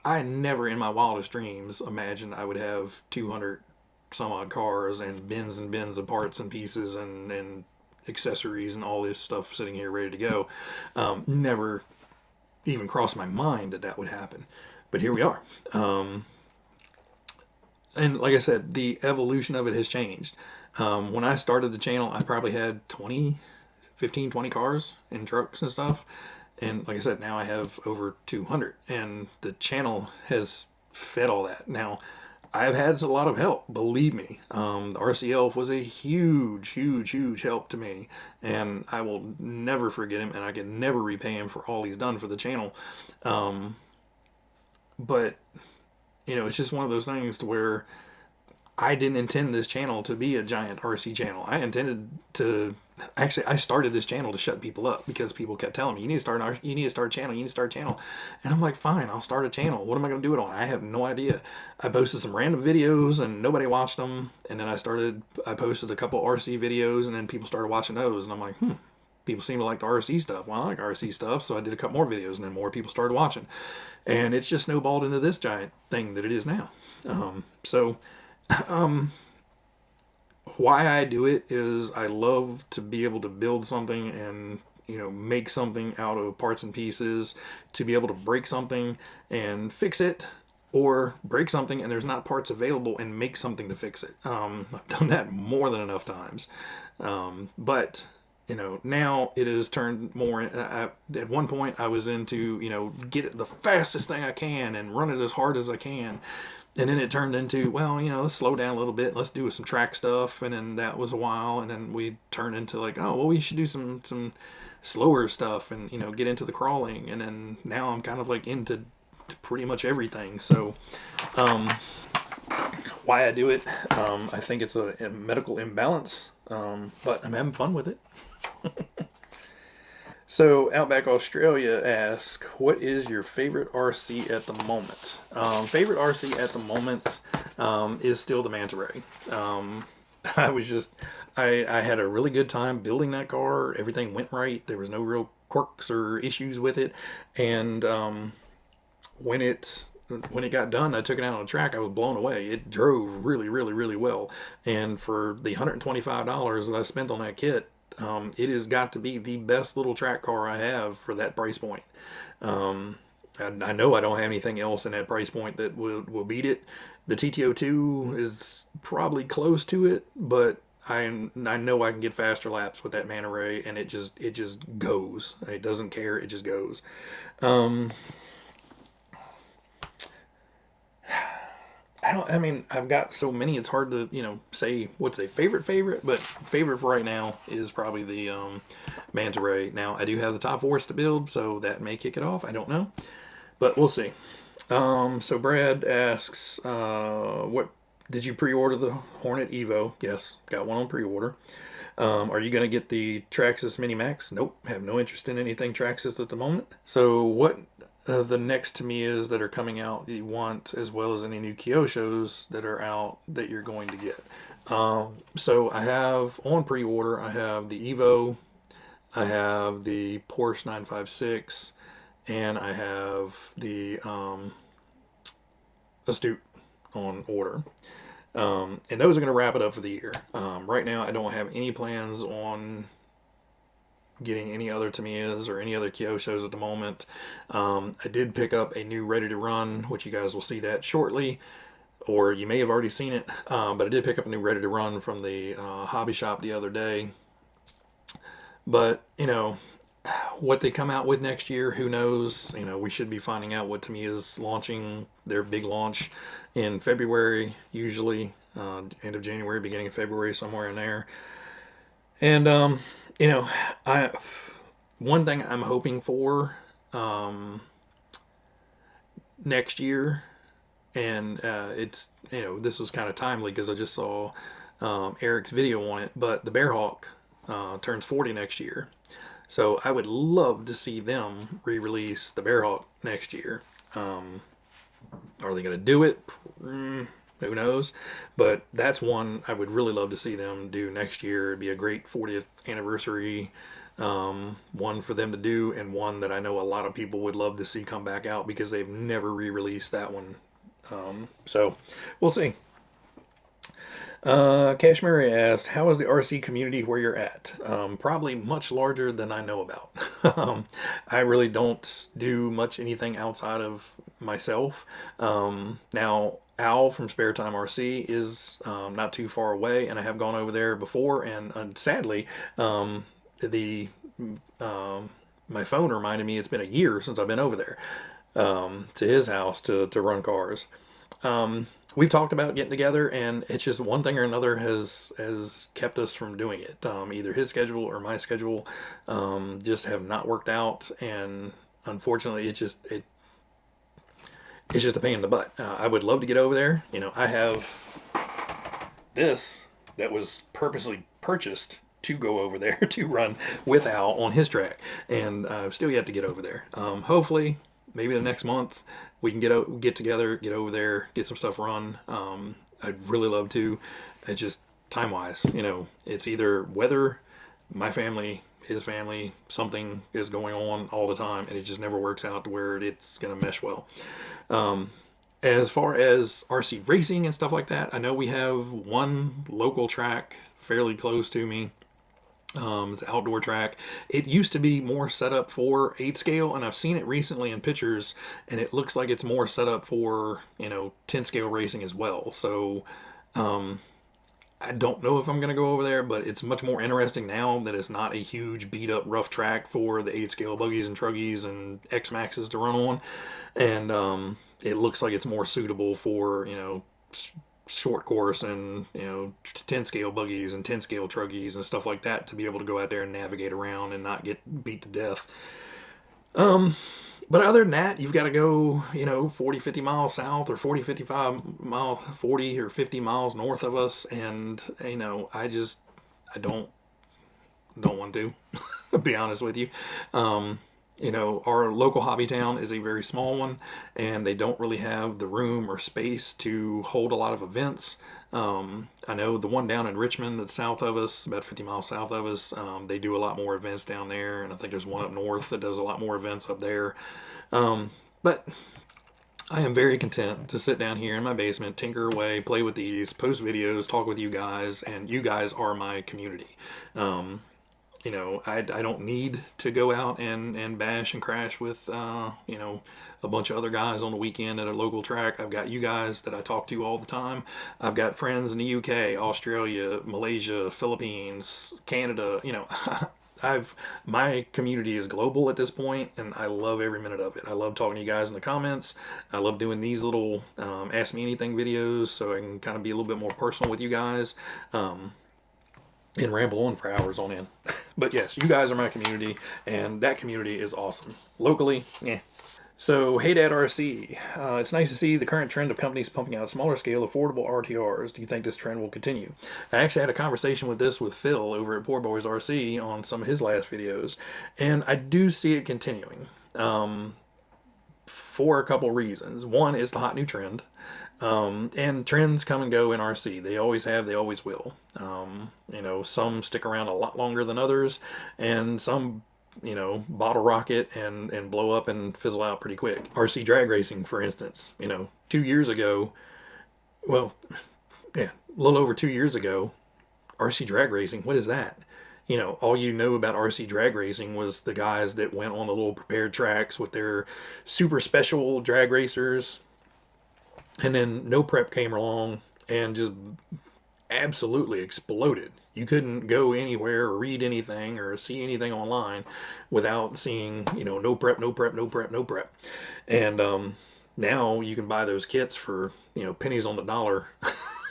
Speaker 1: I never in my wildest dreams imagined I would have 200 some odd cars and bins of parts and pieces and accessories and all this stuff sitting here ready to go. Never even crossed my mind that would happen, but here we are. And like I said, the evolution of it has changed. When I started the channel, I probably had 15, 20 cars and trucks and stuff. And like I said, now I have over 200. And the channel has fed all that. Now, I've had a lot of help, believe me. The RC Elf was a huge help to me. And I will never forget him, and I can never repay him for all he's done for the channel. But, it's just one of those things to where I didn't intend this channel to be a giant RC channel. I intended to... Actually, I started this channel to shut people up because people kept telling me, you need to start a channel, you need to start a channel. And I'm like, fine, I'll start a channel. What am I going to do it on? I have no idea. I posted some random videos and nobody watched them. And then I posted a couple RC videos and then people started watching those. And I'm like, people seem to like the RC stuff. Well, I like RC stuff, so I did a couple more videos and then more people started watching. And it's just snowballed into this giant thing that it is now. Why I do it is I love to be able to build something and make something out of parts and pieces, to be able to break something and fix it, or break something and there's not parts available and make something to fix it. I've done that more than enough times. But you know, now it has turned more. At one point, I was into, you know, get it the fastest thing I can and run it as hard as I can. And then it turned into, well, you know, let's slow down a little bit. Let's do some track stuff. And then that was a while. And then we turned into like, oh, well, we should do some slower stuff and, you know, get into the crawling. And then now I'm kind of like into pretty much everything. So, why I do it, I think it's a medical imbalance, but I'm having fun with it. So, Outback Australia asks, what is your favorite RC at the moment? Favorite RC at the moment is still the Manta Ray. I had a really good time building that car. Everything went right. There was no real quirks or issues with it. And when it got done, I took it out on the track. I was blown away. It drove really, really, really well. And for the $125 that I spent on that kit, it has got to be the best little track car I have for that price point. And I know I don't have anything else in that price point that will beat it. The TTO2 is probably close to it, but I know I can get faster laps with that Manta Ray, and it just goes. It doesn't care. It just goes. I've got so many, it's hard to, you know, say what's a favorite, but favorite for right now is probably the Manta Ray. Now, I do have the top force to build, so that may kick it off. I don't know, but we'll see. So Brad asks, what did you pre-order the Hornet Evo? Yes, got one on pre-order. Are you going to get the Traxxas Mini Max? Nope, have no interest in anything Traxxas at the moment. So what the next Tamiyas that are coming out that you want, as well as any new Kyoshos that are out that you're going to get? So I have on pre-order, I have the Evo, I have the Porsche 956, and I have the Astute on order. And those are going to wrap it up for the year. Right now, I don't have any plans on getting any other Tamiyas or any other Kyoshos at the moment. I did pick up a new Ready to Run, which you guys will see that shortly, or you may have already seen it, but I did pick up a new Ready to Run from the hobby shop the other day. But, you know, what they come out with next year, who knows? You know, we should be finding out what Tamiya's launching, their big launch in February, usually, end of January, beginning of February, somewhere in there. And, you know, one thing I'm hoping for next year, and it's, you know, this was kind of timely because I just saw Eric's video on it, but the Bearhawk turns 40 next year. So I would love to see them re-release the Bearhawk next year. Are they going to do it? Who knows? But that's one I would really love to see them do next year. It'd be a great 40th anniversary one for them to do, and one that I know a lot of people would love to see come back out because they've never re-released that one. So we'll see. Kashmiri asked, how is the RC community where you're at? Probably much larger than I know about. I really don't do much anything outside of myself. Now, Al from Spare Time RC is not too far away, and I have gone over there before, and sadly, my phone reminded me it's been a year since I've been over there to his house to run cars. We've talked about getting together, and it's just one thing or another has kept us from doing it. Either his schedule or my schedule just have not worked out, and unfortunately, it's just a pain in the butt. I would love to get over there. You know, I have this that was purposely purchased to go over there to run with Al on his track, and I've still yet to get over there. Hopefully, maybe the next month we can get together, get over there, get some stuff run. I'd really love to. It's just time-wise, you know, it's either weather, my family, his family, something is going on all the time, and it just never works out to where it's going to mesh well. As far as RC racing and stuff like that, I know we have one local track fairly close to me It's an outdoor track. It used to be more set up for 8 scale, and I've seen it recently in pictures, and it looks like it's more set up for, 10 scale racing as well. So I don't know if I'm going to go over there, but it's much more interesting now that it's not a huge beat up rough track for the 8 scale buggies and truggies and X Maxes to run on. And it looks like it's more suitable for, short course and 10 scale buggies and 10 scale truggies and stuff like that to be able to go out there and navigate around and not get beat to death. But other than that, you've got to go 40 50 miles south, or 40 55 mile 40 or 50 miles north of us, and I don't want to be honest with you. Our local hobby town is a very small one, and they don't really have the room or space to hold a lot of events. I know the one down in Richmond that's south of us, about 50 miles south of us, they do a lot more events down there, and I think there's one up north that does a lot more events up there. But I am very content to sit down here in my basement, tinker away, play with these, post videos, talk with you guys, and you guys are my community. I don't need to go out and bash and crash with, a bunch of other guys on the weekend at a local track. I've got you guys that I talk to all the time. I've got friends in the UK, Australia, Malaysia, Philippines, Canada. My community is global at this point, and I love every minute of it. I love talking to you guys in the comments. I love doing these little Ask Me Anything videos so I can kind of be a little bit more personal with you guys. And ramble on for hours on end. But yes, you guys are my community, and that community is awesome. Locally, yeah. So, Hey Dad RC, it's nice to see the current trend of companies pumping out smaller scale, affordable RTRs. Do you think this trend will continue? I actually had a conversation with Phil over at Poor Boys RC on some of his last videos, and I do see it continuing for a couple reasons. One is the hot new trend. And trends come and go in RC. They always have, they always will. Some stick around a lot longer than others, and some, bottle rocket and blow up and fizzle out pretty quick. RC drag racing, for instance, 2 years ago, well, yeah, a little over 2 years ago, RC drag racing, what is that? All you know about RC drag racing was the guys that went on the little prepared tracks with their super special drag racers. And then no prep came along and just absolutely exploded. You couldn't go anywhere or read anything or see anything online without seeing, no prep, no prep, no prep, no prep. And now you can buy those kits for, pennies on the dollar.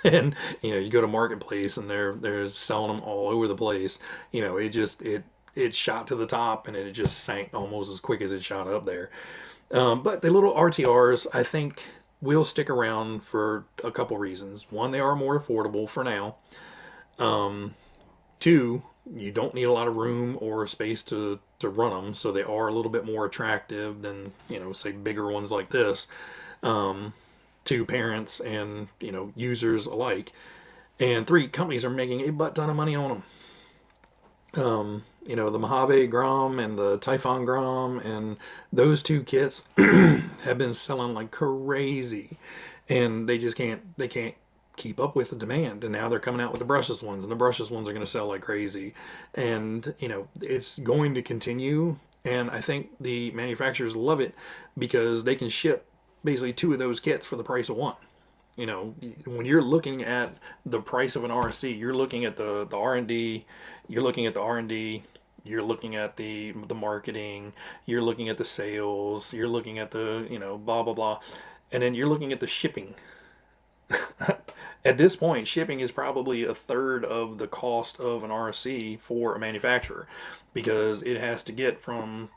Speaker 1: And, you go to Marketplace and they're selling them all over the place. It shot to the top and it just sank almost as quick as it shot up there. But the little RTRs, I think, will stick around for a couple reasons. One, they are more affordable for now. Two, you don't need a lot of room or space to run them, so they are a little bit more attractive than, say, bigger ones like this, to parents and, users alike. And three, companies are making a butt ton of money on them. The Mojave Grom and the Typhon Grom and those two kits have been selling like crazy, and they can't keep up with the demand. And now they're coming out with the brushless ones, and the brushless ones are going to sell like crazy. And it's going to continue. And I think the manufacturers love it because they can ship basically 2 of those kits for the price of 1. When you're looking at the price of an RC, you're looking at the R&D, you're looking at the R&D, you're looking at the marketing, you're looking at the sales, you're looking at the, blah, blah, blah. And then you're looking at the shipping. At this point, shipping is probably a third of the cost of an RC for a manufacturer, because it has to get from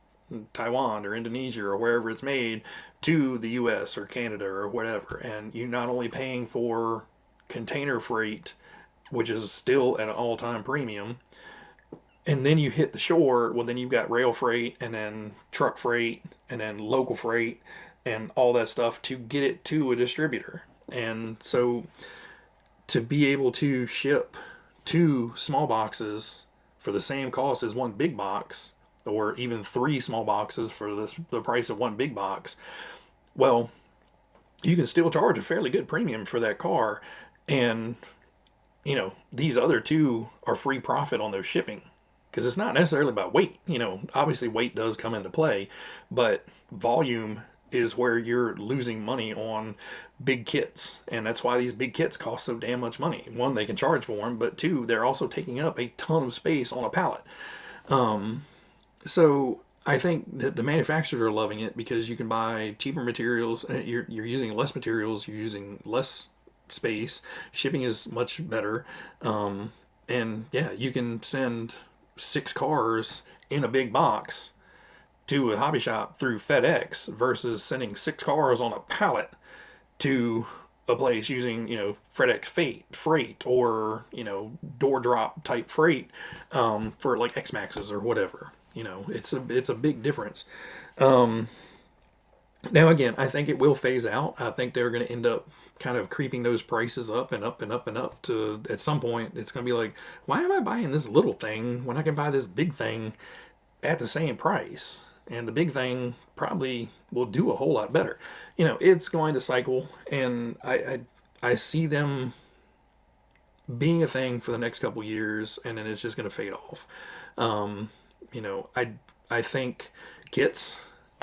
Speaker 1: Taiwan or Indonesia or wherever it's made to the US or Canada or whatever. And you're not only paying for container freight, which is still at an all-time premium, and then you hit the shore, well, then you've got rail freight and then truck freight and then local freight and all that stuff to get it to a distributor. And so to be able to ship 2 small boxes for the same cost as 1 big box, or even 3 small boxes for the price of 1 big box, well, you can still charge a fairly good premium for that car. And, these other 2 are free profit on those shipping. because it's not necessarily about weight. You know, obviously weight does come into play, but volume is where you're losing money on big kits, and that's why these big kits cost so damn much money. One, they can charge for them, but two, they're also taking up a ton of space on a pallet. So I think that the manufacturers are loving it because you can buy cheaper materials. You're using less materials. You're using less space. Shipping is much better. And yeah, you can send 6 cars in a big box to a hobby shop through FedEx versus sending 6 cars on a pallet to a place using, you know, FedEx freight or, you know, door drop type freight for like X Maxes or whatever. You know, it's a big difference. Now again, I think it will phase out. I think they're going to end up kind of creeping those prices up and up and up and up to, at some point it's going to be like, why am I buying this little thing when I can buy this big thing at the same price? And the big thing probably will do a whole lot better. You know, it's going to cycle, and I see them being a thing for the next couple years, and then it's just going to fade off. You know, I think kits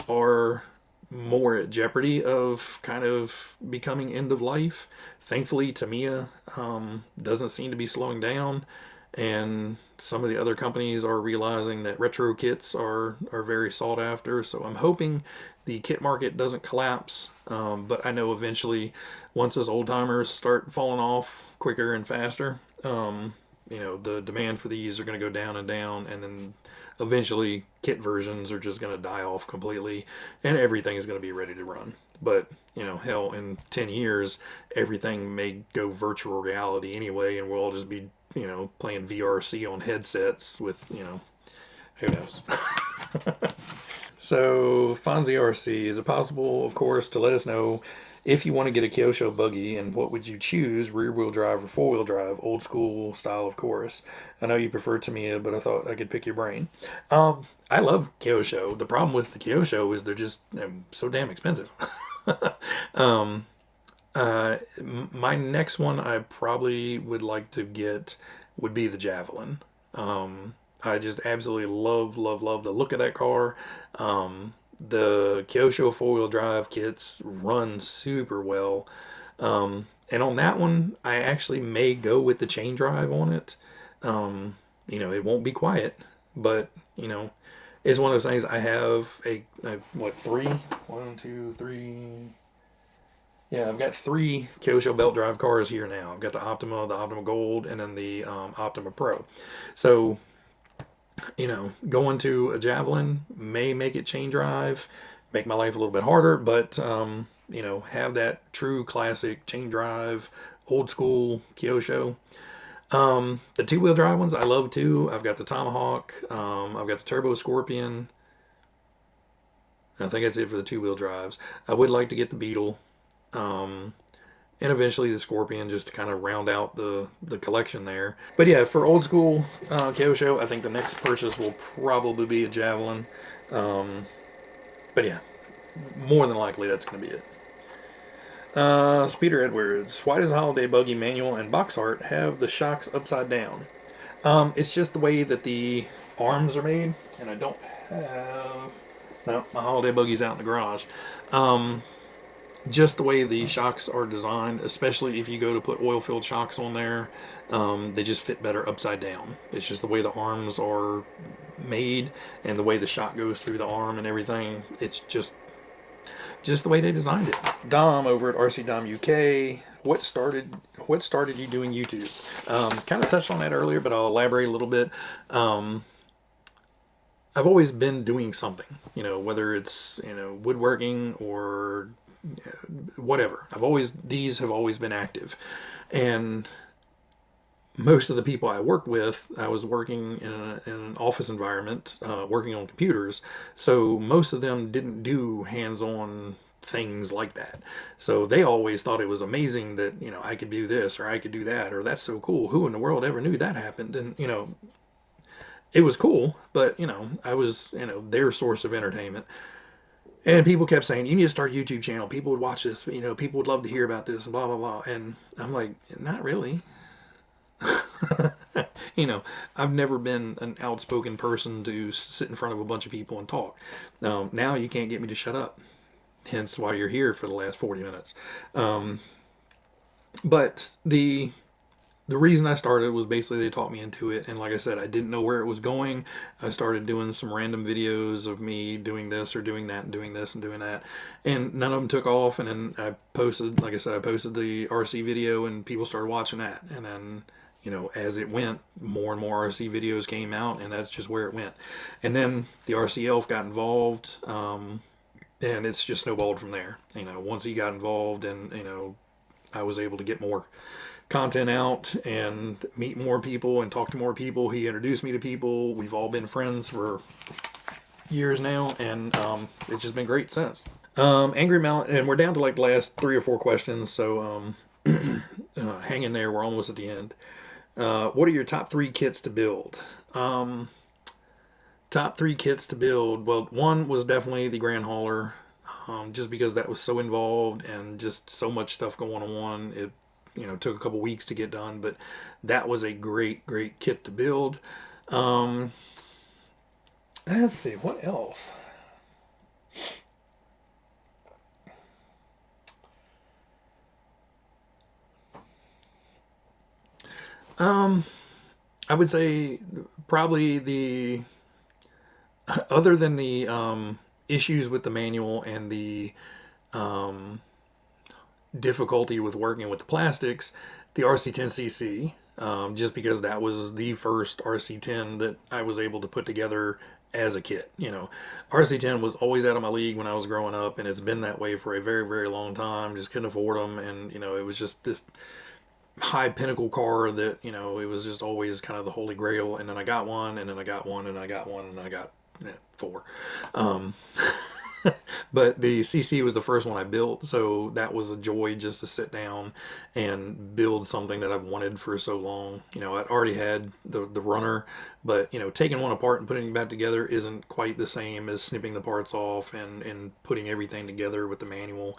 Speaker 1: are more at jeopardy of kind of becoming end of life. Thankfully, Tamiya doesn't seem to be slowing down, and some of the other companies are realizing that retro kits are very sought after. So I'm hoping the kit market doesn't collapse, but I know eventually, once those old timers start falling off quicker and faster, you know, the demand for these are going to go down and down, and then eventually kit versions are just going to die off completely, and everything is going to be ready to run. But, you know, hell, in 10 years, everything may go virtual reality anyway, and we'll all just be, you know, playing VRC on headsets with, you know, who knows. So, Fonzie RC, is it possible, of course, to let us know if you want to get a Kyosho buggy, and what would you choose, rear-wheel drive or four-wheel drive, old school style, of course? I know you prefer Tamiya, but I thought I could pick your brain. I love Kyosho. The problem with the Kyosho is they're so damn expensive. My next one I probably would like to get would be the Javelin. I just absolutely love the look of that car. The Kyosho four-wheel drive kits run super well. And on that one, I actually may go with the chain drive on it. You know, it won't be quiet, but, you know, it's one of those things. I have what, 3? 1, 2, 3. Yeah, I've got 3 Kyosho belt drive cars here now. I've got the Optima Gold, and then the Optima Pro. So, you know, going to a Javelin may make it chain drive, make my life a little bit harder, but, you know, have that true classic chain drive, old school Kyosho. The two-wheel drive ones I love too. I've got the Tomahawk, I've got the Turbo Scorpion. I think that's it for the two-wheel drives. I would like to get the Beetle, and eventually the Scorpion, just to kind of round out the collection there. But yeah, for old school Kyosho, I think the next purchase will probably be a Javelin. But yeah, more than likely that's going to be it. Speeder Edwards, why does Holiday Buggy manual and box art have the shocks upside down? It's just the way that the arms are made, and I don't have... No, my Holiday Buggy's out in the garage. Just the way the shocks are designed, especially if you go to put oil-filled shocks on there, they just fit better upside down. It's just the way the arms are made and the way the shock goes through the arm and everything. It's just the way they designed it. Dom over at RC Dom UK, what started you doing YouTube? Kind of touched on that earlier, but I'll elaborate a little bit. I've always been doing something, you know, whether it's, you know, woodworking or whatever. These have always been active. And most of the people I worked with, I was working in an office environment, working on computers. So most of them didn't do hands-on things like that. So they always thought it was amazing that, you know, I could do this or I could do that, or that's so cool. Who in the world ever knew that happened? And, you know, it was cool, but, you know, I was, you know, their source of entertainment. And people kept saying, you need to start a YouTube channel. People would watch this, you know, people would love to hear about this and blah, blah, blah. And I'm like, not really. You know, I've never been an outspoken person to sit in front of a bunch of people and talk. Now you can't get me to shut up. Hence why you're here for the last 40 minutes. But the reason I started was basically they taught me into it, and like I said, I didn't know where it was going. I started doing some random videos of me doing this or doing that and doing this and doing that, and none of them took off. And then I posted, like I said, I posted the RC video, and people started watching that. And then, you know, as it went, more and more RC videos came out, and that's just where it went. And then the RC Elf got involved, and it's just snowballed from there. You know, once he got involved, and you know, I was able to get more content out and meet more people and talk to more people. He introduced me to people. We've all been friends for years now, and it's just been great since. Angry Mountain, and we're down to like the last 3 or 4 questions, so hang in there. We're almost at the end. What are your top 3 kits to build? Top 3 kits to build. Well, one was definitely the Grand Hauler, just because that was so involved and just so much stuff going on. It, you know, took a couple weeks to get done, but that was a great kit to build. Let's see, what else? I would say probably the, other than the issues with the manual and the difficulty with working with the plastics, the RC10cc, just because that was the first RC10 that I was able to put together as a kit. You know, RC10 was always out of my league when I was growing up, and it's been that way for a very long time. Just couldn't afford them, and you know, it was just this high pinnacle car that, you know, it was just always kind of the holy grail. And then I got one, and then I got one, and I got one, and I got 4. But the CC was the first one I built, so that was a joy just to sit down and build something that I've wanted for so long. You know, I'd already had the runner, but you know, taking one apart and putting it back together isn't quite the same as snipping the parts off and putting everything together with the manual.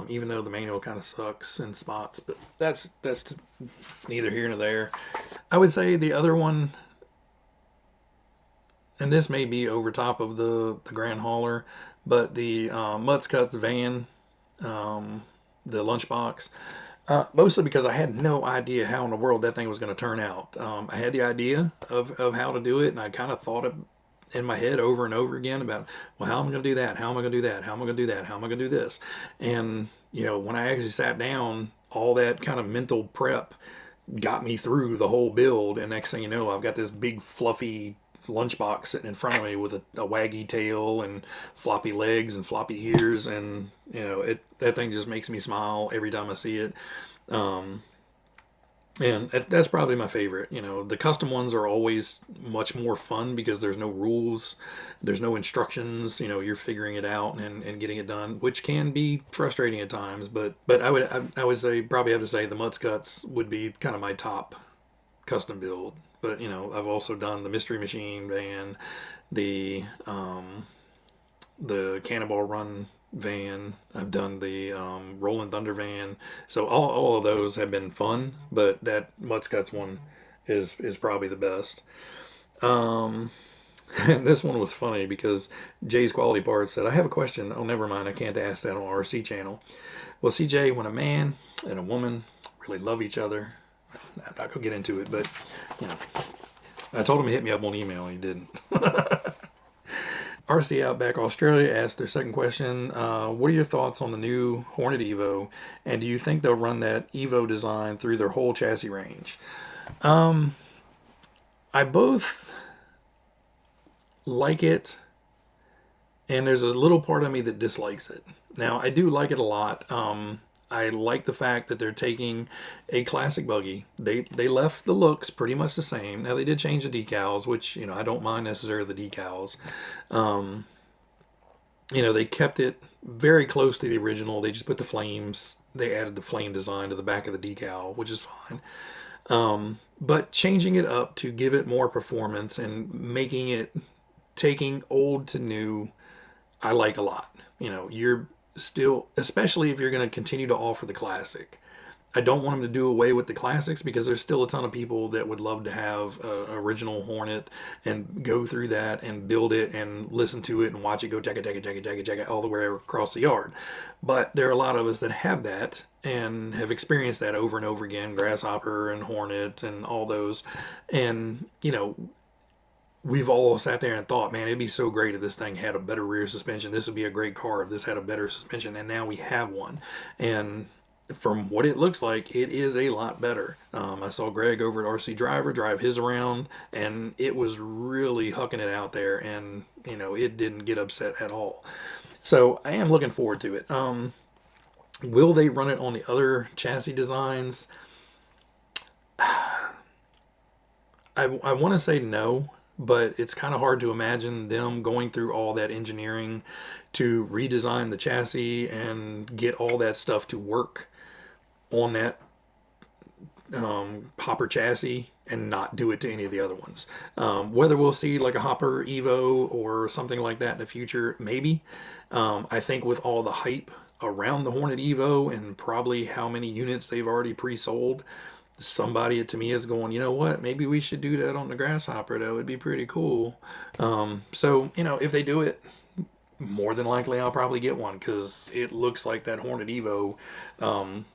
Speaker 1: Even though the manual kind of sucks in spots, but that's neither here nor there. I would say the other one, and this may be over top of the Grand Hauler, but the Mutts Cuts van, the lunchbox, mostly because I had no idea how in the world that thing was going to turn out. I had the idea of how to do it, and I kind of thought it in my head over and over again about, well, how am I going to do that? How am I going to do that? How am I going to do that? How am I going to do this? And, you know, when I actually sat down, all that kind of mental prep got me through the whole build. And next thing you know, I've got this big fluffy lunchbox sitting in front of me with a waggy tail and floppy legs and floppy ears, and you know, that thing just makes me smile every time I see it. And that's probably my favorite. You know, the custom ones are always much more fun because there's no rules, there's no instructions. You know, you're figuring it out and getting it done, which can be frustrating at times. But I would say, probably have to say the Mutts Cuts would be kind of my top custom build. But you know, I've also done the Mystery Machine van, the Cannonball Run van. I've done the Rolling Thunder van. So all of those have been fun, but that Mutts Cuts one is probably the best. And this one was funny because Jay's Quality Parts said, I have a question. Oh, never mind. I can't ask that on RC channel. Well, CJ, when a man and a woman really love each other, I'm not going to get into it, but you know, I told him to hit me up on email, and he didn't. RC Outback Australia asked their second question. What are your thoughts on the new Hornet Evo, and do you think they'll run that Evo design through their whole chassis range? I both like it, and there's a little part of me that dislikes it. Now, I do like it a lot. I like the fact that they're taking a classic buggy. They left the looks pretty much the same. Now, they did change the decals, which, you know, I don't mind necessarily the decals. You know, they kept it very close to the original. They just put the flames, they added the flame design to the back of the decal, which is fine. But changing it up to give it more performance and making it, taking old to new, I like a lot. You know, you're still, especially if you're going to continue to offer the classic, I don't want them to do away with the classics, because there's still a ton of people that would love to have an original Hornet and go through that and build it and listen to it and watch it go jack it all the way across the yard. But there are a lot of us that have that and have experienced that over and over again, Grasshopper and Hornet and all those. And, you know, we've all sat there and thought, man, it'd be so great if this thing had a better rear suspension. This would be a great car if this had a better suspension. And now we have one. And from what it looks like, it is a lot better. I saw Greg over at RC Driver drive his around, and it was really hucking it out there, and you know, it didn't get upset at all. So I am looking forward to it. Will they run it on the other chassis designs? I want to say no, but it's kind of hard to imagine them going through all that engineering to redesign the chassis and get all that stuff to work on that Hopper chassis and not do it to any of the other ones. Whether we'll see like a Hopper Evo or something like that in the future, maybe. I think with all the hype around the Hornet Evo and probably how many units they've already pre-sold, somebody at Tamiya's going, you know what, maybe we should do that on the Grasshopper. That would be pretty cool. So, you know, if they do it, more than likely I'll probably get one, because it looks like that Hornet Evo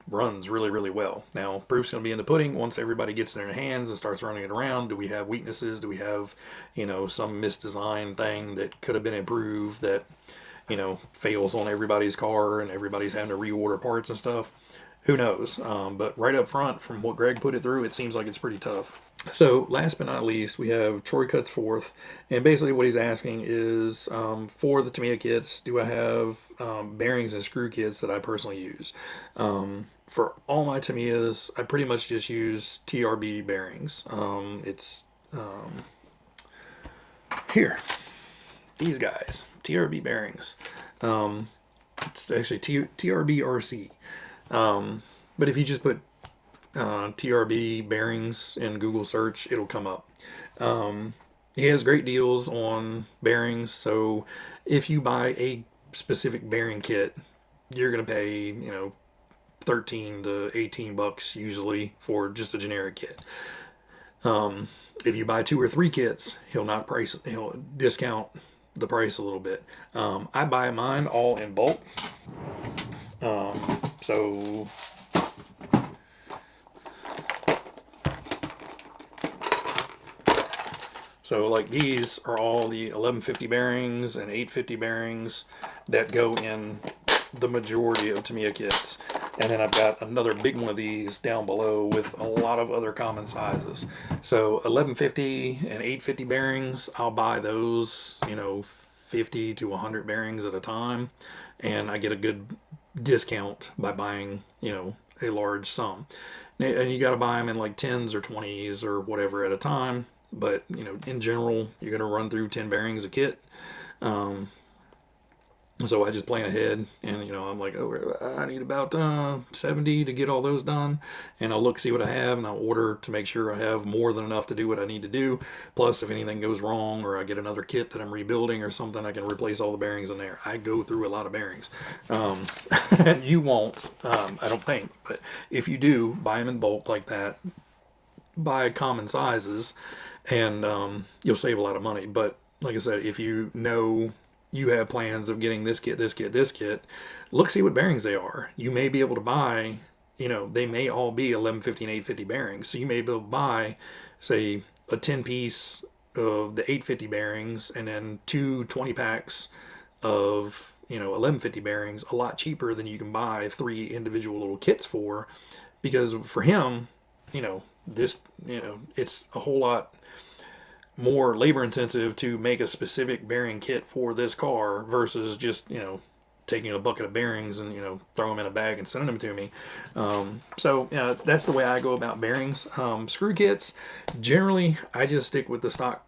Speaker 1: runs really, really well. Now, proof's going to be in the pudding once everybody gets in their hands and starts running it around. Do we have weaknesses? Do we have, you know, some misdesign thing that could have been improved that, you know, fails on everybody's car and everybody's having to reorder parts and stuff? Who knows? But right up front, from what Greg put it through, it seems like it's pretty tough. So last but not least, we have Troy Cuts Forth, and basically what he's asking is, for the Tamiya kits, do I have bearings and screw kits that I personally use? For all my Tamiyas, I pretty much just use TRB bearings. It's here, these guys, TRB bearings. It's actually TRB RC. But if you just put TRB bearings in Google search, it'll come up. He has great deals on bearings, so if you buy a specific bearing kit, you're going to pay, you know, 13 to 18 bucks usually for just a generic kit. If you buy 2 or 3 kits, he'll discount the price a little bit. I buy mine all in bulk. So like these are all the 1150 bearings and 850 bearings that go in the majority of Tamiya kits. And then I've got another big one of these down below with a lot of other common sizes. So 1150 and 850 bearings, I'll buy those, you know, 50 to 100 bearings at a time. And I get a good discount by buying, you know, a large sum. And you got to buy them in like 10s or 20s or whatever at a time. But, you know, in general, you're going to run through 10 bearings a kit. So I just plan ahead, and, you know, I'm like, oh, I need about 70 to get all those done. And I'll look, see what I have, and I'll order to make sure I have more than enough to do what I need to do. Plus, if anything goes wrong or I get another kit that I'm rebuilding or something, I can replace all the bearings in there. I go through a lot of bearings. And you won't, I don't think. But if you do, buy them in bulk like that. Buy common sizes, and you'll save a lot of money. But like I said, if you know you have plans of getting this kit, look, see what bearings they are. You may be able to buy, you know, they may all be 1150 and 850 bearings. So you may be able to buy, say, a 10 piece of the 850 bearings and then 2 20 packs of, you know, 1150 bearings a lot cheaper than you can buy 3 individual little kits for. Because for him, you know, this, you know, it's a whole lot more labor intensive to make a specific bearing kit for this car versus just, you know, taking a bucket of bearings and, you know, throw them in a bag and sending them to me. So, you know, that's the way I go about bearings. Screw kits, generally, I just stick with the stock,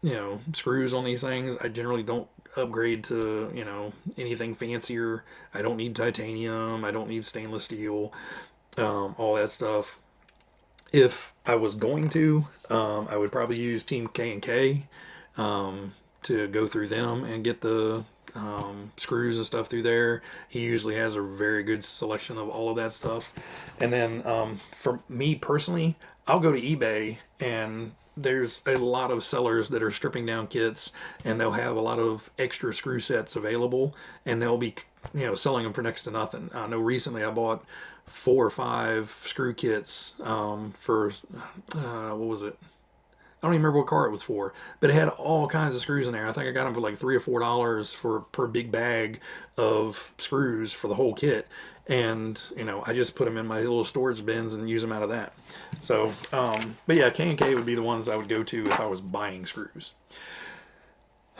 Speaker 1: you know, screws on these things. I generally don't upgrade to, you know, anything fancier. I don't need titanium. I don't need stainless steel, all that stuff. If I was going to, I would probably use Team K&K. to go through them and get the screws and stuff through there. He usually has a very good selection of all of that stuff. And then for me personally, I'll go to eBay, and there's a lot of sellers that are stripping down kits, and they'll have a lot of extra screw sets available, and they'll be, you know, selling them for next to nothing. I know recently I bought 4 or 5 screw kits for what was it? I don't even remember what car it was for, but it had all kinds of screws in there. I think I got them for like $3 or $4 for per big bag of screws for the whole kit. And, you know, I just put them in my little storage bins and use them out of that. So, but yeah, K&K would be the ones I would go to if I was buying screws.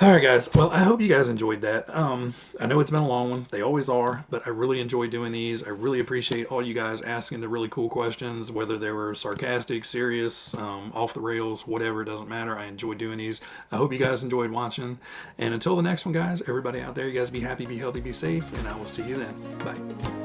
Speaker 1: All right, guys. Well, I hope you guys enjoyed that. I know it's been a long one. They always are, but I really enjoy doing these. I really appreciate all you guys asking the really cool questions, whether they were sarcastic, serious, off the rails, whatever. It doesn't matter. I enjoy doing these. I hope you guys enjoyed watching. And until the next one, guys, everybody out there, you guys be happy, be healthy, be safe, and I will see you then. Bye.